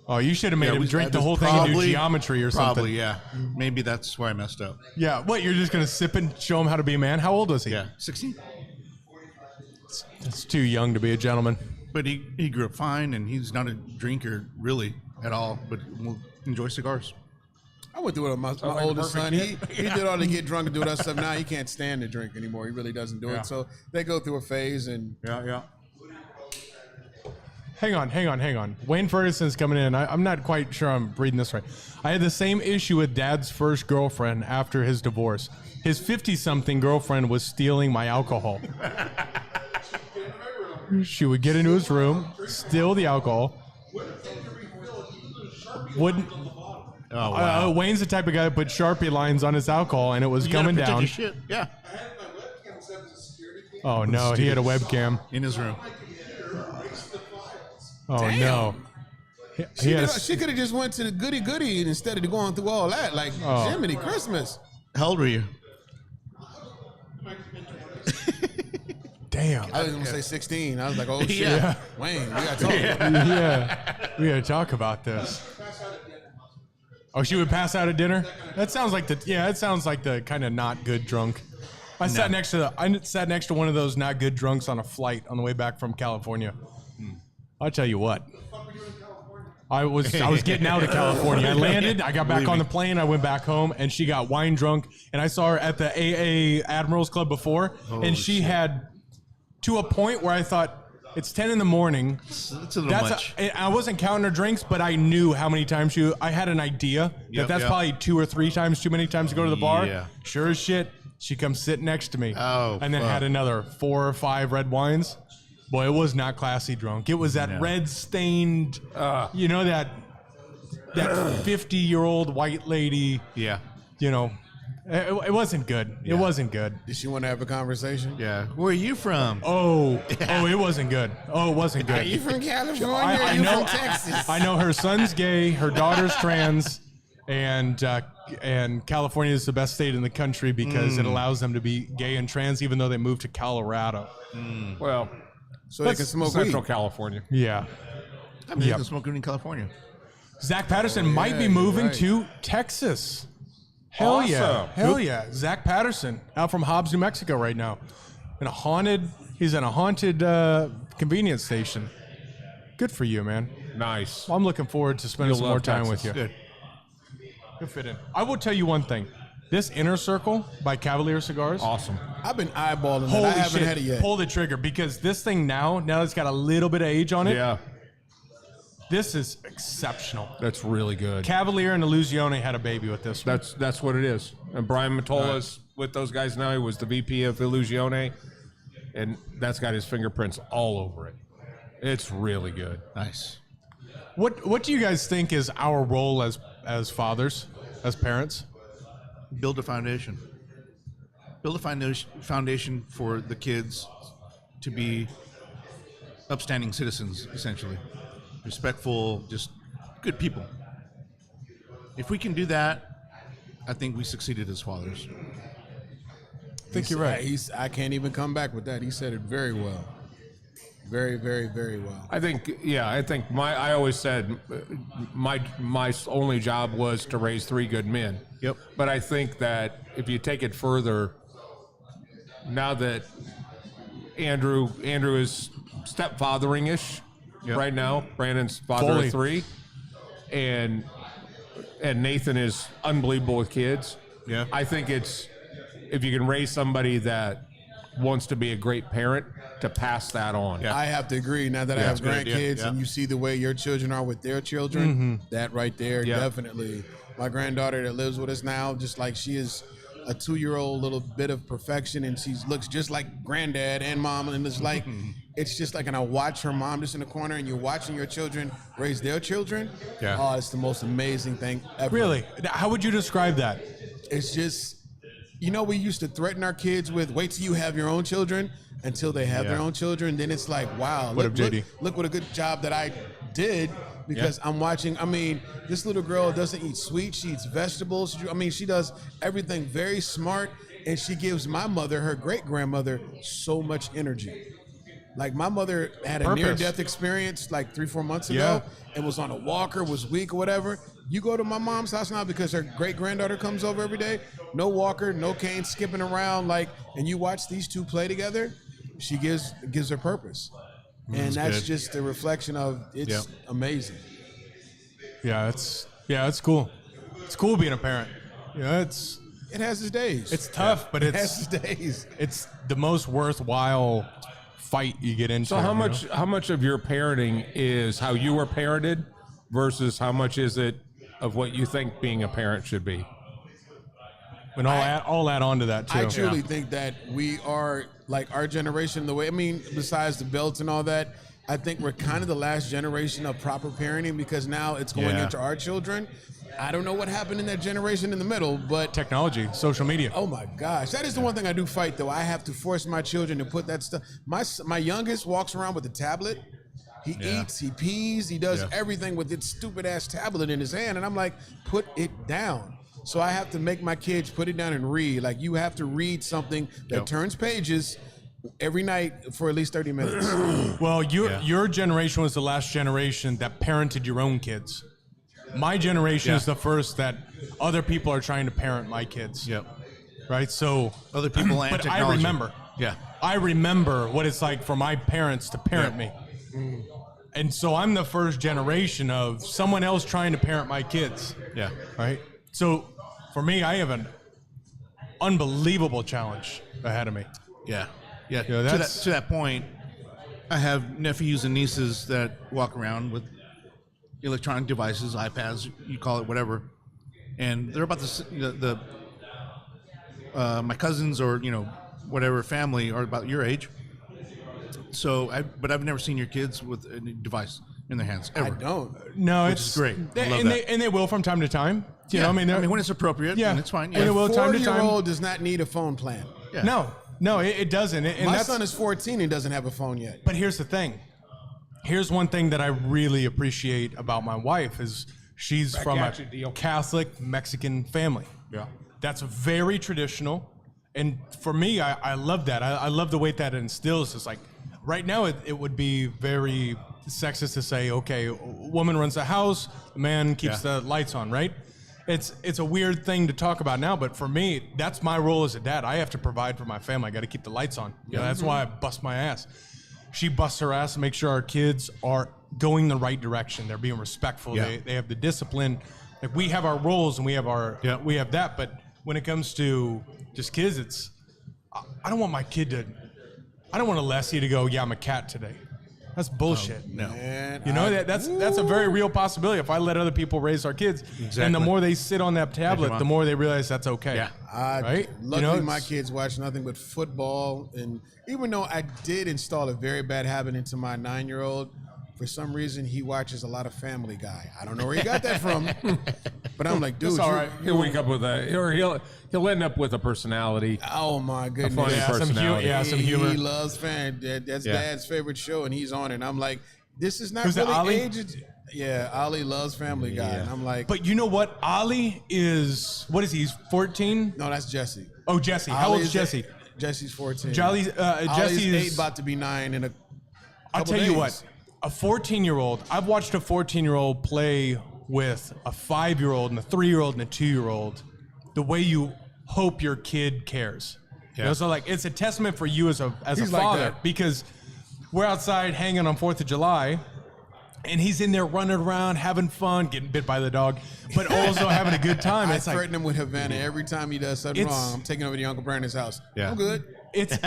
Oh, you should have made him drink the whole thing and do geometry or something. Probably, yeah. Maybe that's why I messed up. Yeah. What? You're just gonna sip and show him how to be a man? How old was he? Yeah, 16. It's too young to be a gentleman. But he grew up fine, and he's not a drinker really at all, but will enjoy cigars. I went through it with my like a oldest son. perfect He did all the get drunk and do that stuff. Now he can't stand to drink anymore. He really doesn't do it. So they go through a phase, and Yeah. Hang on. Wayne Ferguson's coming in. I'm not quite sure I'm reading this right. I had the same issue with Dad's first girlfriend after his divorce. His 50-something girlfriend was stealing my alcohol. She would get into his room, steal the alcohol. Wouldn't. Oh, wow. Wayne's the type of guy that put Sharpie lines on his alcohol, and it was You gotta coming protect down. your shit. Yeah. Oh no, he had a webcam. In his room. Oh Damn. no. He had a- she could have just went to the goody instead of going through all that. Like Jiminy Christmas. How old were you? Damn. I was gonna say 16. I was like, oh shit, Yeah. Wayne, we gotta talk. Yeah, we gotta talk about this. Oh, she would pass out at dinner. That sounds like it sounds like the kind of not good drunk. I sat next to one of those not good drunks on a flight on the way back from California. I'll tell you what. I was getting out of California. I landed. I got back on the plane. I went back home, and she got wine drunk. And I saw her at the AA Admirals Club before, and she had to a point where I thought it's 10 in the morning. It's a little much. I wasn't counting her drinks, but I knew how many times I had an idea Yep, that's yep. probably 2 or 3 times too many times to go to the bar. Yeah. Sure as shit, she comes sit next to me. Oh, and then fuck. had another 4 or 5 red wines. Boy, it was not classy drunk. It was that red stained, that 50-year-old white lady. Yeah. It wasn't good. It wasn't good. Did she want to have a conversation? Yeah. Where are you from? Oh, it wasn't good. Oh, it wasn't good. Are you from California? I you know. from Texas? I know her son's gay, her daughter's trans, and California is the best state in the country because it allows them to be gay and trans, even though they moved to Colorado. Well, So they can smoke Central weed. California. Yeah. I mean, Yep. you can smoke weed in California. Zach Patterson might be moving right. to Texas. Hell yeah. Awesome. Hell yeah. Zach Patterson out from Hobbs, New Mexico right now. He's in a haunted convenience station. Good for you, man. Nice. Well, I'm looking forward to spending You'll some more love time Texas. with you. Good. You'll fit in. I will tell you one thing. This Inner Circle by Cavalier Cigars. Awesome. I've been eyeballing that. Holy I haven't shit. had it yet. Pull the trigger because this thing now it's got a little bit of age on it. Yeah, This is exceptional. that's really good. Cavalier and Illusione had a baby with this one. That's what it is. And Brian Matola's with those guys now. He was the VP of Illusione, and that's got his fingerprints all over it. It's really good. Nice. What do you guys think is our role as fathers, as parents? Build a foundation. Build a foundation for the kids to be upstanding citizens, essentially. Respectful, just good people. If we can do that, I think we succeeded as fathers. I think you're right. I can't even come back with that. He said it very well. Very, very, very well. I think I always said my only job was to raise 3 good men. Yep. But I think that if you take it further, now that Andrew is stepfathering-ish right now, Brandon's father Fully. of 3, and Nathan is unbelievable with kids. Yeah. I think it's if you can raise somebody that wants to be a great parent, to pass that on. Yeah. I have to agree. Now that I have that's a good idea. grandkids Yeah. and you see the way your children are with their children, that right there, Yeah. definitely. My granddaughter that lives with us now, just like she is a 2-year-old little bit of perfection, and she looks just like granddad and mom, and it's like, it's just like, and I watch her mom just in the corner, and you're watching your children raise their children. Yeah. Oh, it's the most amazing thing ever. Really? How would you describe that? It's just, we used to threaten our kids with, wait till you have your own children, until they have their own children. Then it's like, wow, What up, JD? look what a good job that I did, because I'm watching. I mean, this little girl doesn't eat sweets. She eats vegetables. She does everything very smart, and she gives my mother, her great-grandmother, so much energy. Like, my mother had a Purpose. near-death experience like 3-4 months ago and was on a walker, was weak or whatever. You go to my mom's house now because her great-granddaughter comes over every day. No walker, no cane, skipping around, and you watch these two play together. She gives her purpose. And that's good. just a reflection of it's amazing. Yeah, it's cool. It's cool being a parent. Yeah, It has its days. it's tough, but it has it's its days. it's the most worthwhile fight you get into. So how you much know? how much of your parenting is how you were parented versus how much is it of what you think being a parent should be? And I'll add on to that too. I truly think that we are, like, our generation, besides the belts and all that, I think we're kind of the last generation of proper parenting, because now it's going into our children. I don't know what happened in that generation in the middle, but Technology, social media. oh my gosh, that is the one thing I do fight, though. I have to force my children to put that stuff. My youngest walks around with a tablet. He eats, he pees, he does everything with this stupid ass tablet in his hand, and I'm like, put it down. So I have to make my kids put it down and read. Like, you have to read something that turns pages every night for at least 30 minutes. Well, your generation was the last generation that parented your own kids. My generation is the first that other people are trying to parent my kids. Yep. Right? So Other people and but technology. I remember. Yeah. I remember what it's like for my parents to parent me. And so I'm the first generation of someone else trying to parent my kids. Yeah. Right? So for me, I have an unbelievable challenge ahead of me. Yeah. Yeah. Yeah, that's- to that point, I have nephews and nieces that walk around with electronic devices, iPads, you call it whatever, and they're about my cousins or whatever family are about your age. So, but I've never seen your kids with a device in their hands ever. I don't. No, Which it's is great. I love and that. they will from time to time. You know, Yeah. I mean, when it's appropriate, Yeah. and it's fine. And Yeah. it will time to time. 4-year-old does not need a phone plan. Yeah. No, it doesn't. And My that's, son is 14 and doesn't have a phone yet. But here's the thing. Here's one thing that I really appreciate about my wife is she's from a at you, deal. Catholic Mexican family. Yeah. That's very traditional. And for me, I love that. I love the way that it instills. It's like right now it would be very sexist to say, okay, a woman runs the house, the man keeps the lights on, right? It's a weird thing to talk about now, but for me, that's my role as a dad. I have to provide for my family. I got to keep the lights on. Yeah, that's why I bust my ass. She busts her ass and makes sure our kids are going the right direction. They're being respectful. Yeah. They have the discipline. Like we have our roles and we have we have that. But when it comes to just kids, I don't want my kid to. I don't want a Leslie to go, yeah, I'm a cat today. That's bullshit. No. Man, You know, that's a very real possibility. If I let other people raise our kids, and the Exactly. more they sit on that tablet, on. the more they realize that's okay. Yeah. Right? Luckily, my it's- kids watch nothing but football. And even though I did install a very bad habit into my 9-year-old, for some reason, he watches a lot of Family Guy. I don't know where he got that from. But I'm like, dude, That's all right. He'll wake up with or he'll end up with a personality. oh my goodness. funny Yeah, some personality. some humor. He loves That's Dad's favorite show, and he's on it. And I'm like, this is not Who's that, really Ollie? aged. Yeah, Ollie loves Family Guy. And I'm like, But you know what? Ollie is, what is he? He's 14? no, that's Jesse. Oh, Jesse. How old is Jesse? Jesse's 14. Ollie's Jesse's 8, is, about to be 9 in a I'll couple tell you days. what, a 14-year-old, I've watched a 14-year-old play with a 5-year-old and a 3-year-old and a 2-year-old the way you hope your kid cares. You know, so like it's a testament for you as a He's like father that. because we're outside hanging on 4th of July and he's in there running around, having fun, getting bit by the dog, but also having a good time. I It's threaten like, him with Havana every time he does something It's- wrong. I'm taking over to Uncle Brandon's house. Yeah. I'm good. it's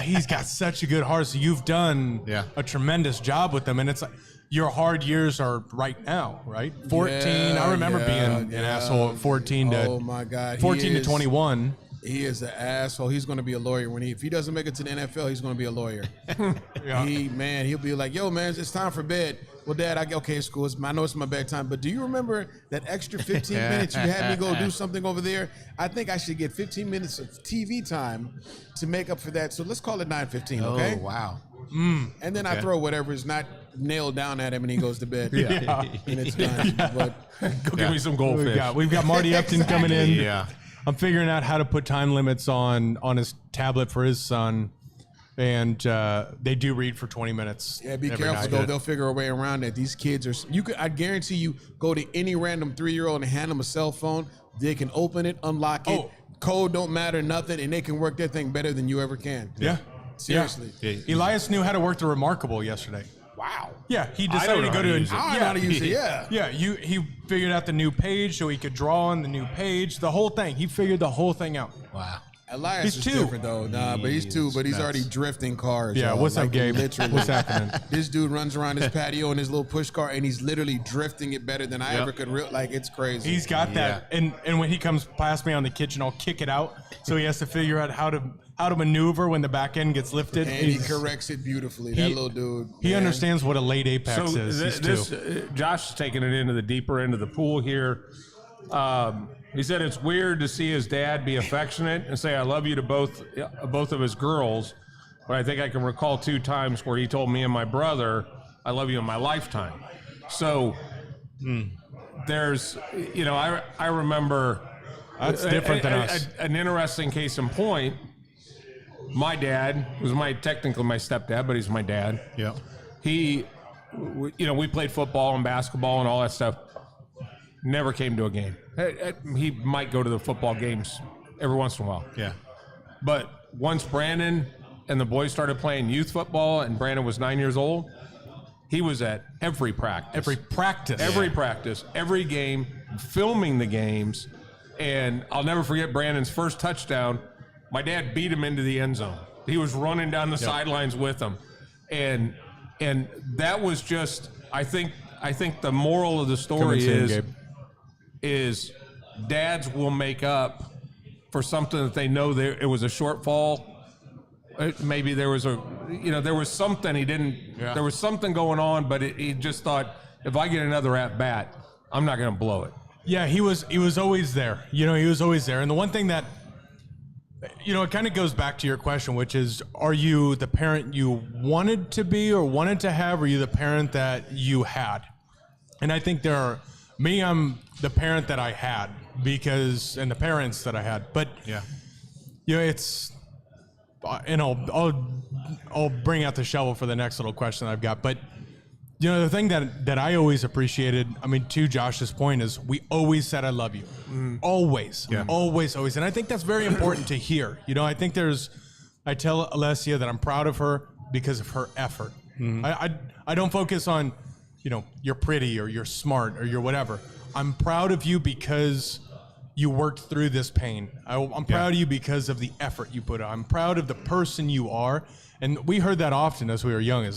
he's got such a good heart. So you've done Yeah. a tremendous job with them, and it's like your hard years are right now, right? 14. Yeah, I remember yeah, being an yeah. asshole at 14 to Oh my God. 14 to 21. He is an asshole. He's going to be a lawyer if he doesn't make it to the NFL. He's going to be a lawyer. Yeah. He'll be like, yo, man, it's time for bed. Well, Dad, okay, it's cool. I know it's my bedtime, but do you remember that extra 15 minutes you had me go do something over there? I think I should get 15 minutes of TV time to make up for that. So let's call it 9:15, okay? Oh, wow. And then I throw whatever is not nailed down at him, and he goes to bed. And it's done. But Go give me some goldfish. We've got Marty Upton coming in. Yeah. I'm figuring out how to put time limits on his tablet for his son, and they do read for 20 minutes. yeah, be every careful night. though. They'll figure a way around it. These kids are. I guarantee you, go to any random 3-year-old and hand them a cell phone. They can open it, unlock it. Oh. Code don't matter, nothing, and they can work their thing better than you ever can. Yeah. Seriously. Yeah. Elias knew how to work the Remarkable yesterday. Wow. Yeah, he I decided don't know to go how to to a, use it. I don't know how to use it. Yeah. Yeah, he figured out the new page so he could draw on the new page, the whole thing. He figured the whole thing out. Wow. Elias He's is 2. different though. Nah, but he's 2, but he's nuts. already drifting cars. Yeah, y'all. what's up, Gabe? Literally. What's happening? This dude runs around his patio in his little push car, and he's literally drifting it better than I Yep. ever could. Like, it's crazy. He's got that, and when he comes past me on the kitchen, I'll kick it out. So he has to figure out how to maneuver when the back end gets lifted. and he He's- corrects it beautifully. That little dude. He man. understands what a late apex So is. He's 2. Josh is taking it into the deeper end of the pool here. He said it's weird to see his dad be affectionate and say "I love you" to both of his girls, but I think I can recall 2 times where he told me and my brother, "I love you" in my lifetime. So there's, I remember That's different than us. An interesting case in point. My dad was technically my stepdad, but he's my dad. Yeah. He, we played football and basketball and all that stuff. Never came to a game. He might go to the football games every once in a while. Yeah. But once Brandon and the boys started playing youth football and Brandon was 9 years old, he was at every practice. Every practice, every game, filming the games. And I'll never forget Brandon's first touchdown. My dad beat him into the end zone. He was running down the sidelines with him. And that was just, I think the moral of the story is dads will make up for something that they know it was a shortfall. Maybe there was there was something he didn't, there was something going on, but he just thought, if I get another at bat, I'm not going to blow it. Yeah, he was always there. He was always there. And the one thing that, it kind of goes back to your question, which is, are you the parent you wanted to be or wanted to have, or are you the parent that you had? And I think I'm the parent that I had and the parents that I had. But, it's, and I'll bring out the shovel for the next little question I've got. But, the thing that I always appreciated, to Josh's point, is we always said, I love you. Always. Yeah. Always. And I think that's very important to hear. I think I tell Alessia that I'm proud of her because of her effort. I don't focus on, you're pretty or you're smart or you're whatever. I'm proud of you because you worked through this pain. I'm proud of you because of the effort you put out. I'm proud of the person you are. And we heard that often as we were young.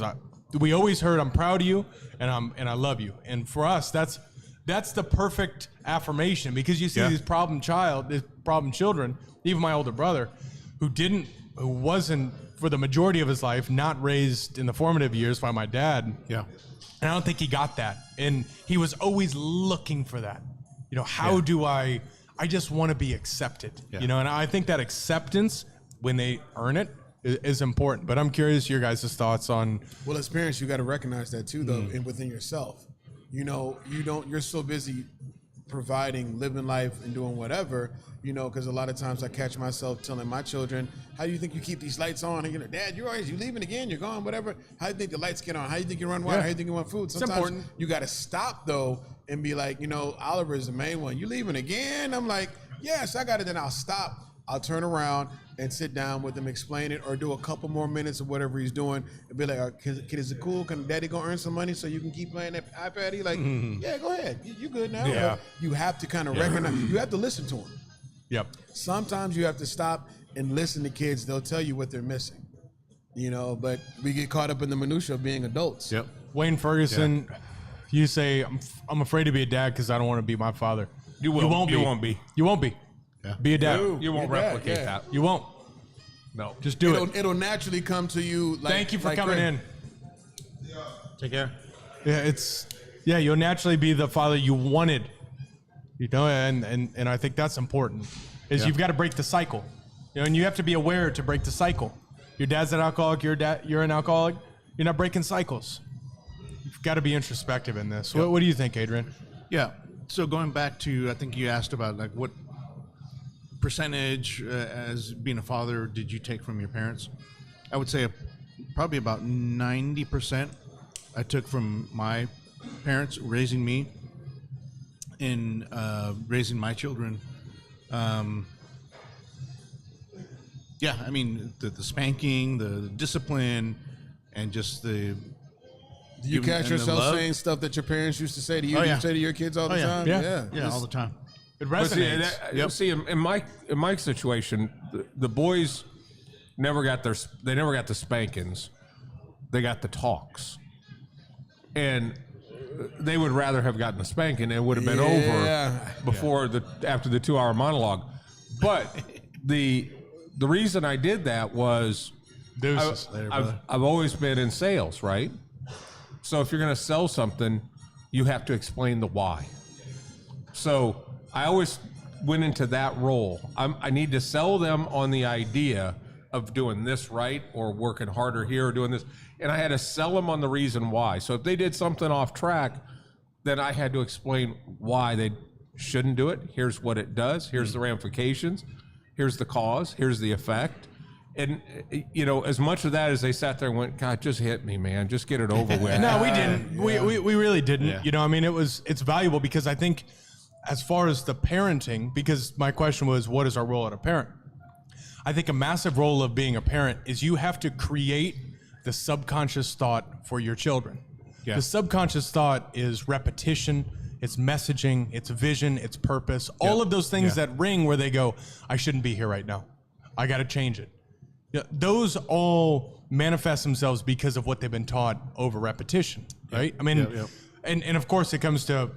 We always heard, I'm proud of you and I love you. And for us, that's the perfect affirmation, because you see these problem children, even my older brother, who wasn't for the majority of his life, not raised in the formative years by my dad. Yeah. And I don't think he got that. And he was always looking for that. How do I just want to be accepted, and I think that acceptance, when they earn it, is important. But I'm curious your guys' thoughts on. Well, as parents, you got to recognize that too, though, and within yourself. You're so busy providing, living life, and doing whatever, because a lot of times I catch myself telling my children, how do you think you keep these lights on? And Dad, you leaving again, you're gone, whatever. How do you think the lights get on? How do you think you run water? How do you think you want food? Sometimes important. You got to stop, though, and be like, Oliver is the main one. You leaving again? I'm like, yes, I got it. Then I'll stop. I'll turn around and sit down with him, explain it, or do a couple more minutes of whatever he's doing, and be like, kid, is it cool? Can Daddy go earn some money so you can keep playing that iPad? He's like, yeah, go ahead. You good now. Yeah. But you have to kind of recognize, you have to listen to him. Yep. Sometimes you have to stop and listen to kids. They'll tell you what they're missing, but we get caught up in the minutia of being adults. Yep. Wayne Ferguson, you say, I'm afraid to be a dad because I don't want to be my father. You will. You won't be. You won't be. You won't be. Yeah. Be a dad. You won't Your dad, replicate yeah. that. You won't. No. Just do it. It'll naturally come to you. Thank you for coming in. Take care. Yeah, you'll naturally be the father you wanted. And I think that's important. You've got to break the cycle. And you have to be aware to break the cycle. Your dad's an alcoholic, you're an alcoholic, you're not breaking cycles. You've got to be introspective in this. Yep. What do you think, Adrian? Yeah. So going back to, I think you asked about what percentage as being a father did you take from your parents? I would say probably about 90% I took from my parents raising me and raising my children. The spanking, the discipline, and just the. Do you catch yourself saying stuff that your parents used to say to you? You say to your kids all the time? Yeah, all the time. It But resonates. see, in my situation, the boys never got the spankings. They got the talks, and they would rather have gotten the spanking. It would have been over before after the 2-hour monologue. But the reason I did that was I've always been in sales, right? So if you're going to sell something, you have to explain the why. So I always went into that role. I need to sell them on the idea of doing this right or working harder here or doing this. And I had to sell them on the reason why. So if they did something off track, then I had to explain why they shouldn't do it. Here's what it does. Here's the ramifications. Here's the cause. Here's the effect. And, as much of that as they sat there and went, God, just hit me, man. Just get it over with. No, we didn't. We really didn't. Yeah. It's valuable because I think as far as the parenting, because my question was, what is our role as a parent? I think a massive role of being a parent is you have to create the subconscious thought for your children. Yeah. The subconscious thought is repetition, it's messaging, it's vision, it's purpose, all of those things that ring where they go, I shouldn't be here right now. I got to change it. Those all manifest themselves because of what they've been taught over repetition, right? And of course it comes to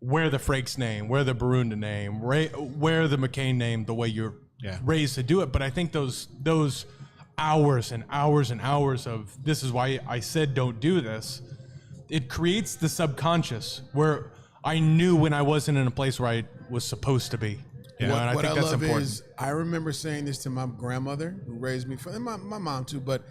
where the Frakes name, where the Barunda name, where the McCain name, the way you're raised to do it. But I think those hours and hours and hours of this is why I said don't do this, it creates the subconscious where I knew when I wasn't in a place where I was supposed to be. And I think that's important. Is I remember saying this to my grandmother who raised me, and my mom too, but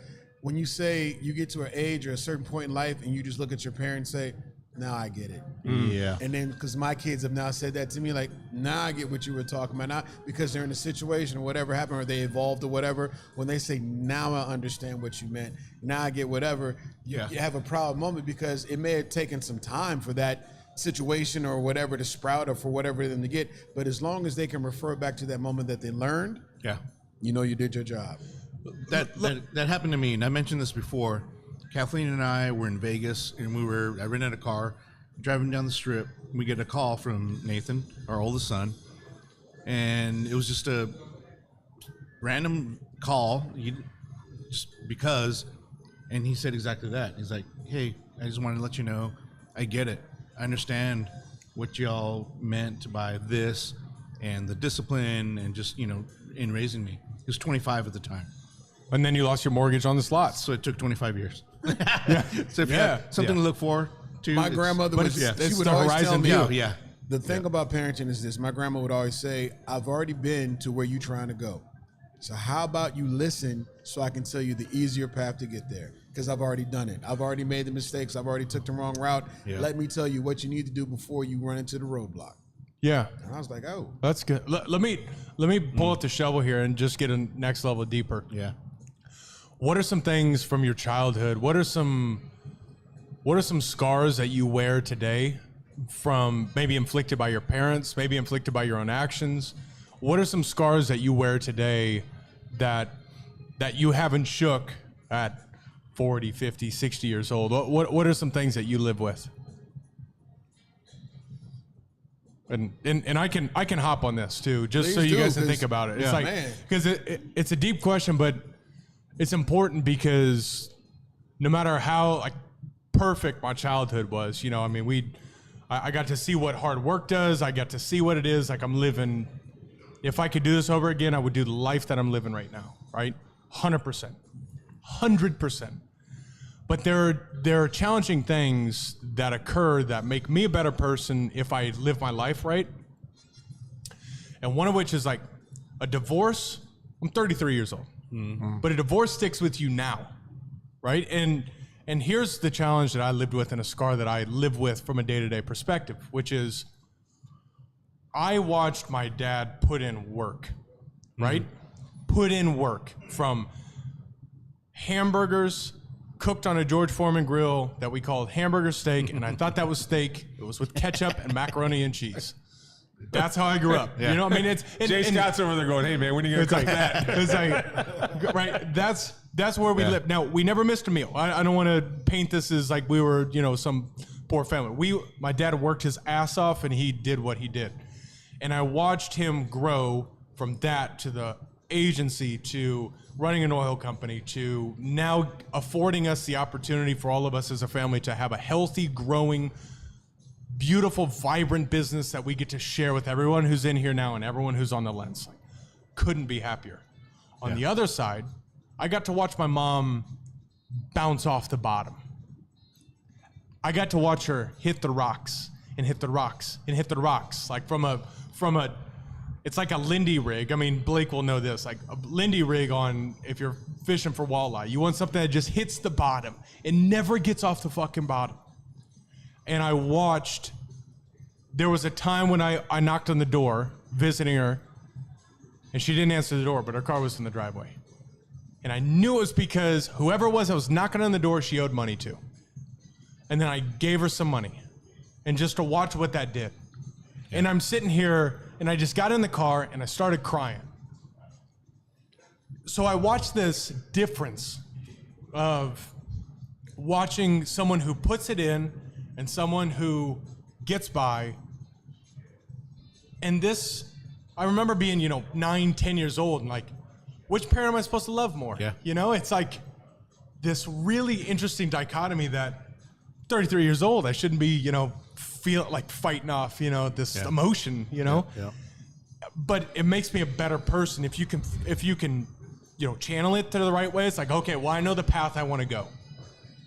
when you say you get to an age or a certain point in life and you just look at your parents and say, now I get it. Yeah. And then because my kids have now said that to me, like, now I get what you were talking about. Not because they're in a situation or whatever happened or they evolved or whatever. When they say, now I understand what you meant. Now I get whatever. You have a proud moment because it may have taken some time for that situation or whatever to sprout or for whatever them to get. But as long as they can refer back to that moment that they learned, you did your job. That happened to me, and I mentioned this before. Kathleen and I were in Vegas, and I rented a car, driving down the strip. We get a call from Nathan, our oldest son, and it was just a random call, just because, and he said exactly that. He's like, "Hey, I just wanted to let you know, I get it. I understand what y'all meant by this and the discipline and just, in raising me." He was 25 at the time. And then you lost your mortgage on the slots. So it took 25 years. So if you have something to look for, to My grandmother she it's would the always horizon tell me, view. the thing about parenting is this. My grandma would always say, I've already been to where you're trying to go. So how about you listen so I can tell you the easier path to get there? Because I've already done it. I've already made the mistakes. I've already took the wrong route. Yeah. Let me tell you what you need to do before you run into the roadblock. Yeah. And I was like, oh. That's good. Let me pull up the shovel here and just get a next level deeper. Yeah. What are some things from your childhood? What are some scars that you wear today from maybe inflicted by your parents, maybe inflicted by your own actions? What are some scars that you wear today that you haven't shook at 40, 50, 60 years old? What are some things that you live with? And I can hop on this too, just so you guys can think about it. It's like, because it's a deep question, but it's important because no matter how perfect my childhood was, I got to see what hard work does. I got to see what it is. Like I'm living. If I could do this over again, I would do the life that I'm living right now. Right, 100%, 100%. But there are challenging things that occur that make me a better person if I live my life right. And one of which is like a divorce. I'm 33 years old, but a divorce sticks with you now, right? And here's the challenge that I lived with and a scar that I live with from a day-to-day perspective, which is I watched my dad put in work, right? Put in work from hamburgers cooked on a George Foreman grill that we called hamburger steak, and I thought that was steak. It was with ketchup and macaroni and cheese. That's how I grew up. Yeah. You know what I mean? Jay Scott's over there going, "Hey man, when are you gonna cook that?" It's like, right? That's where we live. Now we never missed a meal. I don't want to paint this as like we were, some poor family. My dad worked his ass off, and he did what he did, and I watched him grow from that to the agency to running an oil company to now affording us the opportunity for all of us as a family to have a healthy, growing, beautiful, vibrant business that we get to share with everyone who's in here now and everyone who's on the lens. Like, couldn't be happier. On the other side, I got to watch my mom bounce off the bottom. I got to watch her hit the rocks and hit the rocks and hit the rocks, like from a it's like a Lindy rig. I mean, Blake will know this, like a Lindy rig on, if you're fishing for walleye, you want something that just hits the bottom. It never gets off the fucking bottom. And I watched, there was a time when I knocked on the door, visiting her, and she didn't answer the door, but her car was in the driveway. And I knew it was because whoever it was that was knocking on the door, she owed money to. And then I gave her some money. And just to watch what that did. And I'm sitting here, and I just got in the car, and I started crying. So I watched this difference of watching someone who puts it in and someone who gets by. And this, I remember being, 9, 10 years old, and like, which parent am I supposed to love more? Yeah. It's like this really interesting dichotomy that 33 years old, I shouldn't be, feel like fighting off, this emotion, Yeah. But it makes me a better person if you can, channel it to the right way. It's like, okay, well, I know the path I want to go,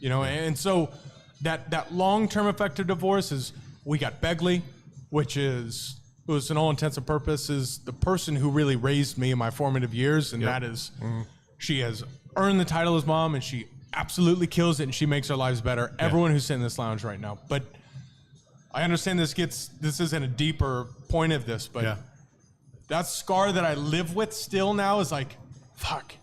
and so that long-term effect of divorce is we got Begley, which was in all intents and purposes the person who really raised me in my formative years, and that is, she has earned the title as mom, and she absolutely kills it, and she makes our lives better. Yeah. Everyone who's sitting in this lounge right now, but I understand this isn't a deeper point of this, but that scar that I live with still now is like, fuck.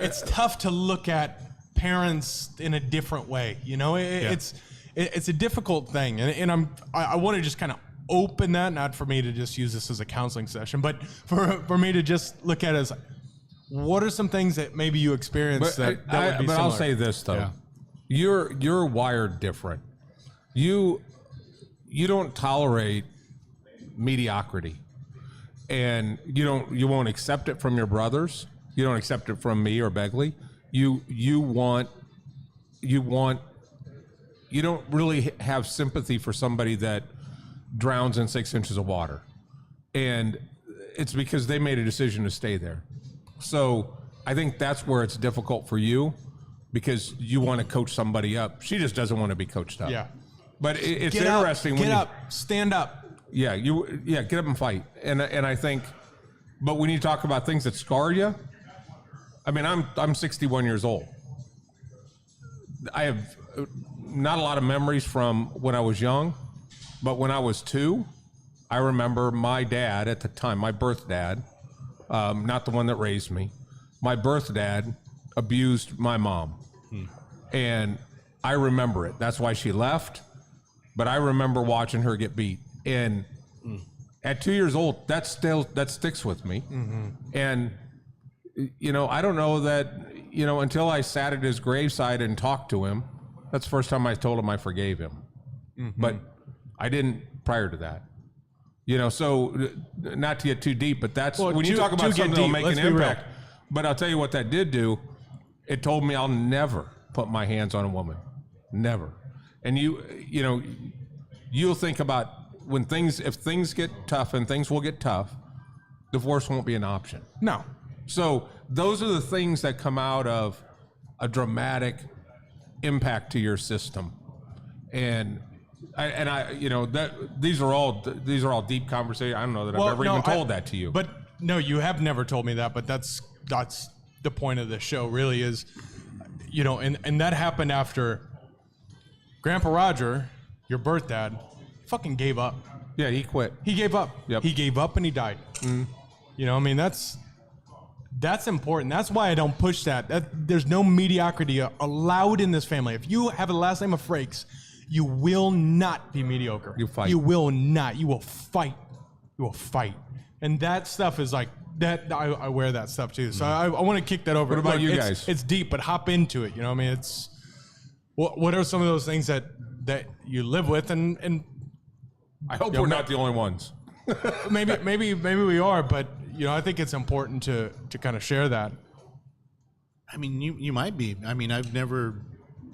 It's tough to look at parents in a different way, It's a difficult thing, and I want to just kind of open that, not for me to just use this as a counseling session, but for me to just look at it as, What are some things that maybe you experienced that would be but similar? I'll say this though, Yeah. you're wired different. You don't tolerate mediocrity, and you won't accept it from your brothers. You don't accept it from me or Begley. You don't really have sympathy for somebody that drowns in 6 inches of water, and it's because they made a decision to stay there. So I think that's where it's difficult for you, because you want to coach somebody up. She just doesn't want to be coached up. Yeah. But it's Get interesting up, when get you, up, stand up. yeah, get up and fight. And I think, but when you talk about things that scar you, I mean, I'm 61 years old. I have not a lot of memories from when I was young, but when I was 2, I remember my dad at the time, my birth dad, not the one that raised me, my birth dad abused my mom. And I remember it. That's why she left. But I remember watching her get beat. And at 2 years old, that sticks with me. And, I don't know that, until I sat at his graveside and talked to him, that's the first time I told him I forgave him. But I didn't prior to that. So not to get too deep, but that's when you talk about something that'll make an impact. But I'll tell you what that did do. It told me I'll never put my hands on a woman. Never. And you'll think about if things get tough, and things will get tough, divorce won't be an option. No. So those are the things that come out of a dramatic impact to your system. And these are all deep conversations. I don't know that I've ever even told that to you. But no, you have never told me that. But that's the point of the show. Really is, and that happened after Grandpa Roger, your birth dad, fucking gave up. Yeah, he quit. He gave up. Yep. He gave up and he died. That's important. That's why I don't push that. There's no mediocrity allowed in this family. If you have a last name of Frakes, you will not be mediocre. You fight. You will not. You will fight. You will fight. And that stuff is like that. I wear that stuff too. So I want to kick that over. What about you it's, guys? It's deep, but hop into it. It's what are some of those things that you live with, and I hope we're not the only ones. maybe we are, but I think it's important to kind of share that. I mean, you might be. I mean, I've never,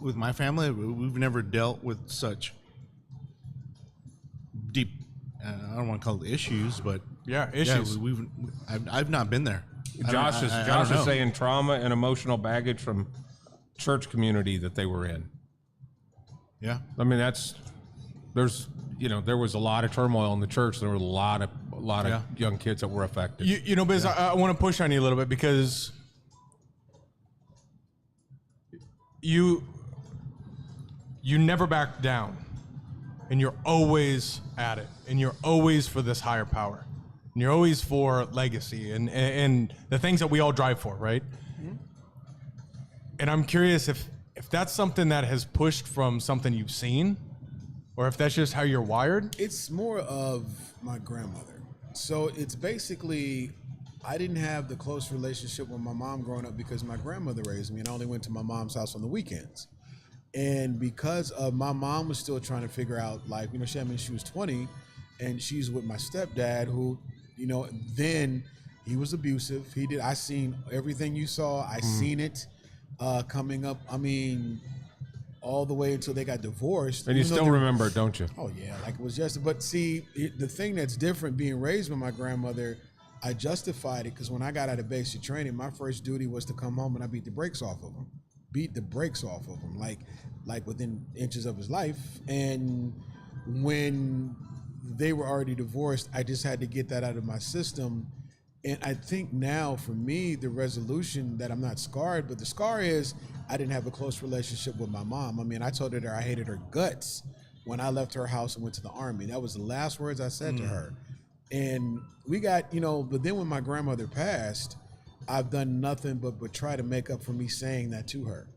with my family, we've never dealt with such deep. I don't want to call it issues, but issues. I've not been there. Josh is know. saying trauma and emotional baggage from church community that they were in. Yeah. I mean, there was a lot of turmoil in the church. There were a lot of young kids that were affected. Biz, I want to push on you a little bit because you never back down, and you're always at it, and you're always for this higher power, and you're always for legacy and the things that we all drive for, right? Mm-hmm. And I'm curious if that's something that has pushed from something you've seen, or if that's just how you're wired. It's more of my grandmother. So it's basically, I didn't have the close relationship with my mom growing up because my grandmother raised me, and I only went to my mom's house on the weekends. And because of my mom was still trying to figure out life, she was 20, and she's with my stepdad who, then he was abusive. I seen everything you saw. I seen it coming up. I mean, all the way until they got divorced. And you still remember it, don't you? Oh, yeah, like it was yesterday. But see, the thing that's different being raised by my grandmother, I justified it because when I got out of basic training, my first duty was to come home and I beat the brakes off of him. Like within inches of his life. And when they were already divorced, I just had to get that out of my system. And I think now for me, the resolution that I'm not scarred, but the scar is I didn't have a close relationship with my mom. I mean, I told her I hated her guts when I left her house and went to the Army. That was the last words I said to her. And we got, but then when my grandmother passed, I've done nothing but try to make up for me saying that to her.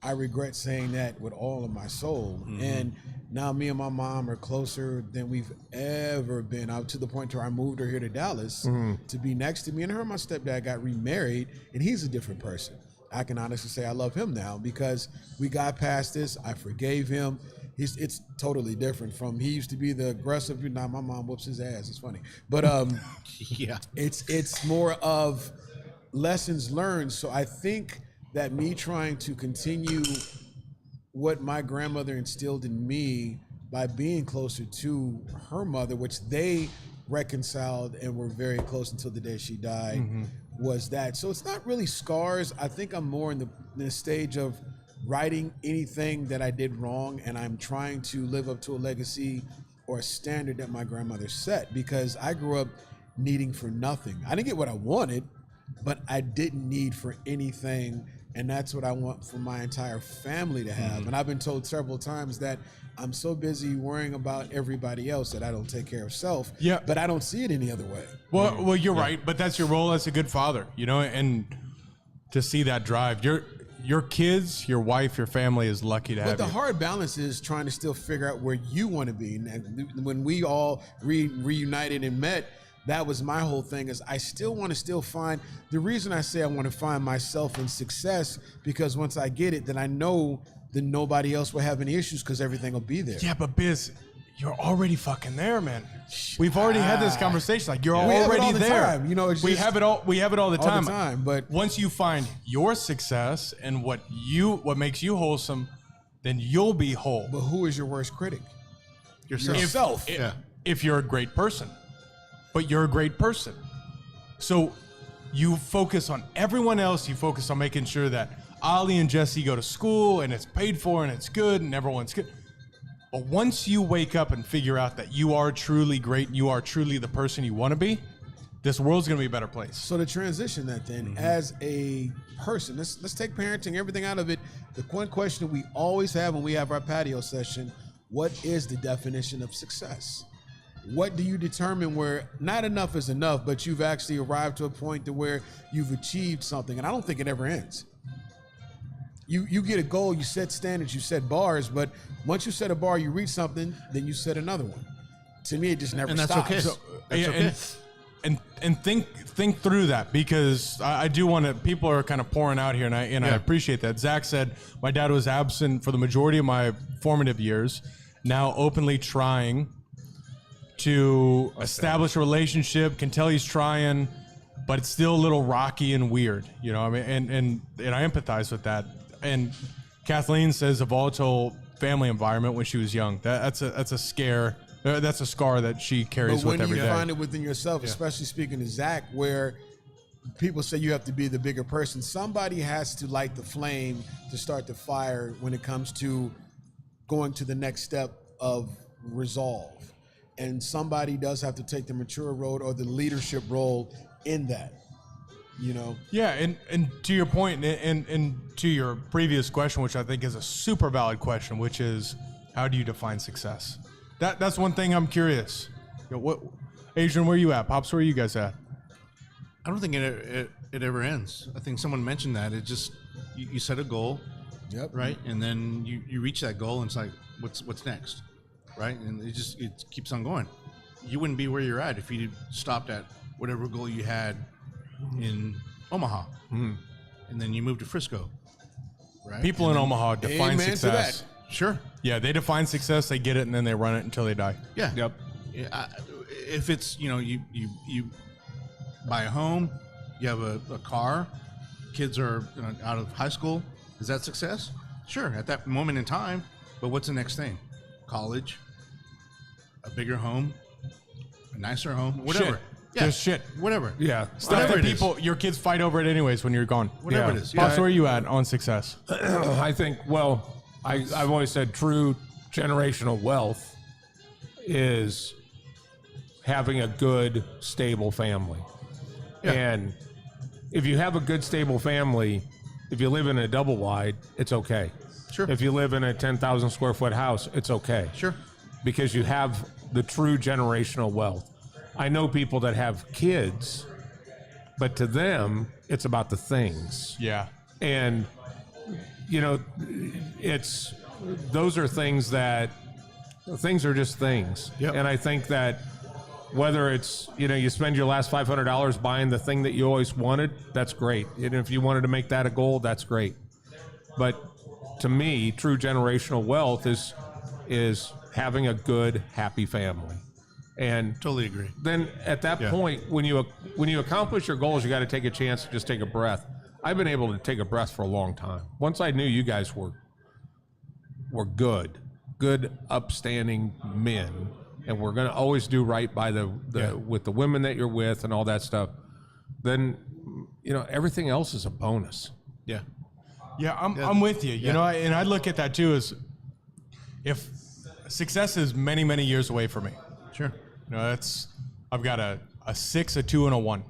I regret saying that with all of my soul. And Now me and my mom are closer than we've ever been. Out to the point where I moved her here to Dallas to be next to me. And her and my stepdad got remarried, and he's a different person. I can honestly say I love him now because we got past this. I forgave him. It's totally different from he used to be the aggressive. Now my mom whoops his ass. It's funny, but Yeah. it's more of lessons learned. So I think that me trying to continue what my grandmother instilled in me by being closer to her mother, which they reconciled and were very close until the day she died, was that. So it's not really scars. I think I'm more in the stage of righting anything that I did wrong, and I'm trying to live up to a legacy or a standard that my grandmother set, because I grew up needing for nothing. I didn't get what I wanted, but I didn't need for anything, and that's what I want for my entire family to have. And I've been told several times that I'm so busy worrying about everybody else that I don't take care of self. Yeah. But I don't see it any other way. Well, you're right, but that's your role as a good father, you know, and to see that drive. Your kids, your wife, your family is lucky to have But the you. hard balance is trying to still figure out where you want to be. And when we all reunited and met, that was my whole thing, is I still want to still find, the reason I say I want to find myself in success, because once I get it, then I know that nobody else will have any issues because everything will be there. Yeah, but Biz, you're already fucking there, man. We've already had this conversation. Like, you're We have it already all the there. time. You know, it's we just- have it all. We have it all the time. But Once you find your success and what makes you wholesome, then you'll be whole. but who is your worst critic? Yourself. If you're a great person, but you're a great person. So you focus on everyone else. You focus on making sure that Ollie and Jesse go to school and it's paid for and it's good and everyone's good. But once you wake up and figure out that you are truly great, you are truly the person you want to be, this world's going to be a better place. So to transition that then, as a person, let's take parenting, everything out of it. The one question we always have when we have our patio session, what is the definition of success? What do you determine where not enough is enough, but you've actually arrived to a point to where you've achieved something? And I don't think it ever ends. You get a goal, you set standards, you set bars, but once you set a bar, you reach something, then you set another one. To me, it just never And that's stops. okay. So, That's Yeah, okay. and think through that, because I do want to. People are kind of pouring out here, and I appreciate that. Zach said my dad was absent for the majority of my formative years. Now openly trying to establish a relationship, can tell he's trying, but it's still a little rocky and weird, you know. I mean, and I empathize with that. And Kathleen says a volatile family environment when she was young. That's a scare. That's a scar that she carries but when with every you day. find it within yourself, especially speaking to Zach, where people say you have to be the bigger person, somebody has to light the flame to start the fire when it comes to going to the next step of resolve. And somebody does have to take the mature road or the leadership role in that, you know? Yeah, and to your point, and to your previous question, which I think is a super valid question, which is, how do you define success? That's one thing I'm curious. You know, what, Adrian, where you at? Pops, where are you guys at? I don't think it ever ends. I think someone mentioned that. It just, you set a goal, Yep. right? And then you reach that goal, and it's like, what's next, right? And it keeps on going. You wouldn't be where you're at if you stopped at whatever goal you had in Omaha, and then you moved to Frisco, right? People in Omaha define Amen to success. Sure. Yeah, they define success, they get it, and then they run it until they die. Yeah. Yep. Yeah, if it's, you buy a home, you have a car, kids are out of high school, is that success? Sure, at that moment in time, but what's the next thing? College, a bigger home, a nicer home, whatever. Shit. Yeah, Just shit. whatever. Yeah. Stuff Whatever that it is. people, your kids fight over it anyways when you're gone. Whatever Yeah. it is. Pops, Yeah. where are you at on success? I think, well, I've always said true generational wealth is having a good, stable family. Yeah. And if you have a good, stable family, if you live in a double wide, it's okay. Sure. If you live in a 10,000 square foot house, it's okay. Sure. Because you have the true generational wealth. I know people that have kids, but to them, it's about the things. Yeah. And, those are things that things are just things. Yep. And I think that whether it's, you spend your last $500 buying the thing that you always wanted, that's great. And if you wanted to make that a goal, that's great. But to me, true generational wealth is having a good, happy family. And Totally agree. then at that point, when you accomplish your goals, you got to take a chance to just take a breath. I've been able to take a breath for a long time. Once I knew you guys were good, upstanding men, and we're going to always do right by with the women that you're with and all that stuff, then everything else is a bonus. Yeah. Yeah, I'm with you. You know, and I look at that too as if success is many, many years away from me. Sure. I've got a 6, a 2, and a 1.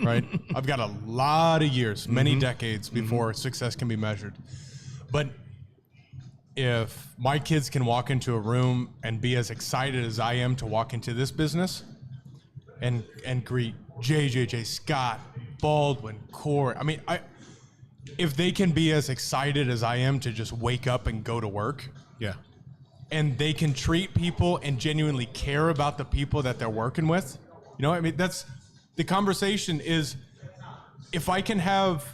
Right? I've got a lot of years, many decades before success can be measured. But if my kids can walk into a room and be as excited as I am to walk into this business and greet JJ, Scott, Baldwin, Corey, I mean, if they can be as excited as I am to just wake up and go to work, Yeah. and they can treat people and genuinely care about the people that they're working with, that's the conversation is, if I can have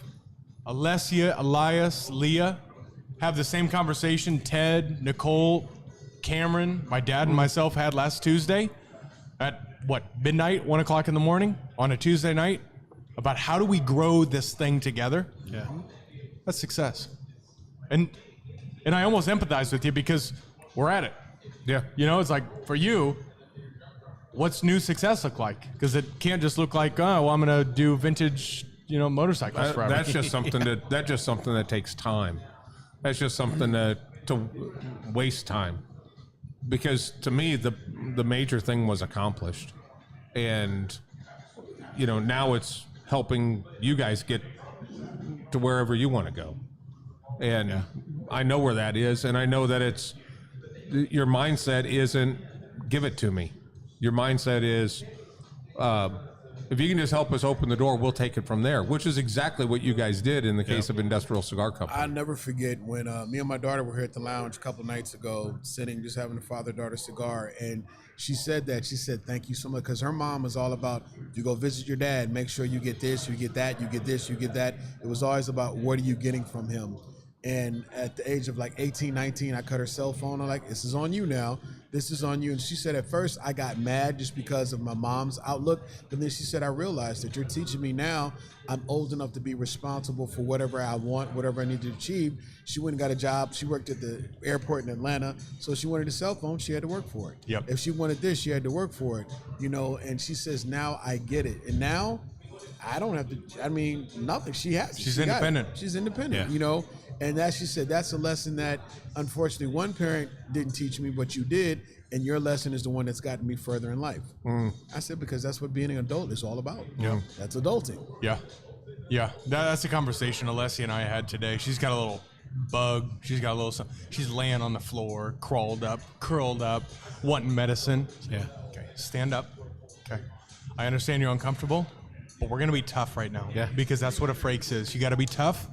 Alessia, Elias, Leah have the same conversation Ted, Nicole, Cameron, my dad and myself had last Tuesday at midnight, 1 o'clock in the morning on a Tuesday night, about how do we grow this thing together. Yeah. That's success. And I almost empathize with you because we're at it. Yeah. It's like, for you, what's new success look like? Because it can't just look like, I'm going to do vintage, motorcycles forever. That's just something that takes time. That's just something to waste time. Because to me, the major thing was accomplished. And, now it's helping you guys get to wherever you want to go. And I know where that is. And I know that your mindset isn't give it to me. Your mindset is, if you can just help us open the door, we'll take it from there, which is exactly what you guys did in the case of Industrial Cigar Company. I'll never forget when me and my daughter were here at the lounge a couple nights ago, sitting, just having a father-daughter cigar, and she said, thank you so much, because her mom was all about, if you go visit your dad, make sure you get this, you get that, you get this, you get that. It was always about, what are you getting from him? And at the age of 18, 19, I cut her cell phone. I'm like, this is on you now. This is on you. And she said, at first I got mad just because of my mom's outlook. But then she said, I realized that you're teaching me now. I'm old enough to be responsible for whatever I want, whatever I need to achieve. She went and got a job. She worked at the airport in Atlanta. So she wanted a cell phone. She had to work for it. Yep. If she wanted this, she had to work for it. And she says, now I get it. And now I don't have to, nothing. She's independent. She's independent, And she said, that's a lesson that, unfortunately, one parent didn't teach me, but you did, and your lesson is the one that's gotten me further in life. I said, because that's what being an adult is all about. Yeah. That's adulting. Yeah. Yeah. That's a conversation Alessia and I had today. She's got a little bug. She's laying on the floor, curled up, wanting medicine. Yeah. Okay. Stand up. Okay. I understand you're uncomfortable, but we're going to be tough right now. Yeah. Because that's what a frakes is. You got to be tough.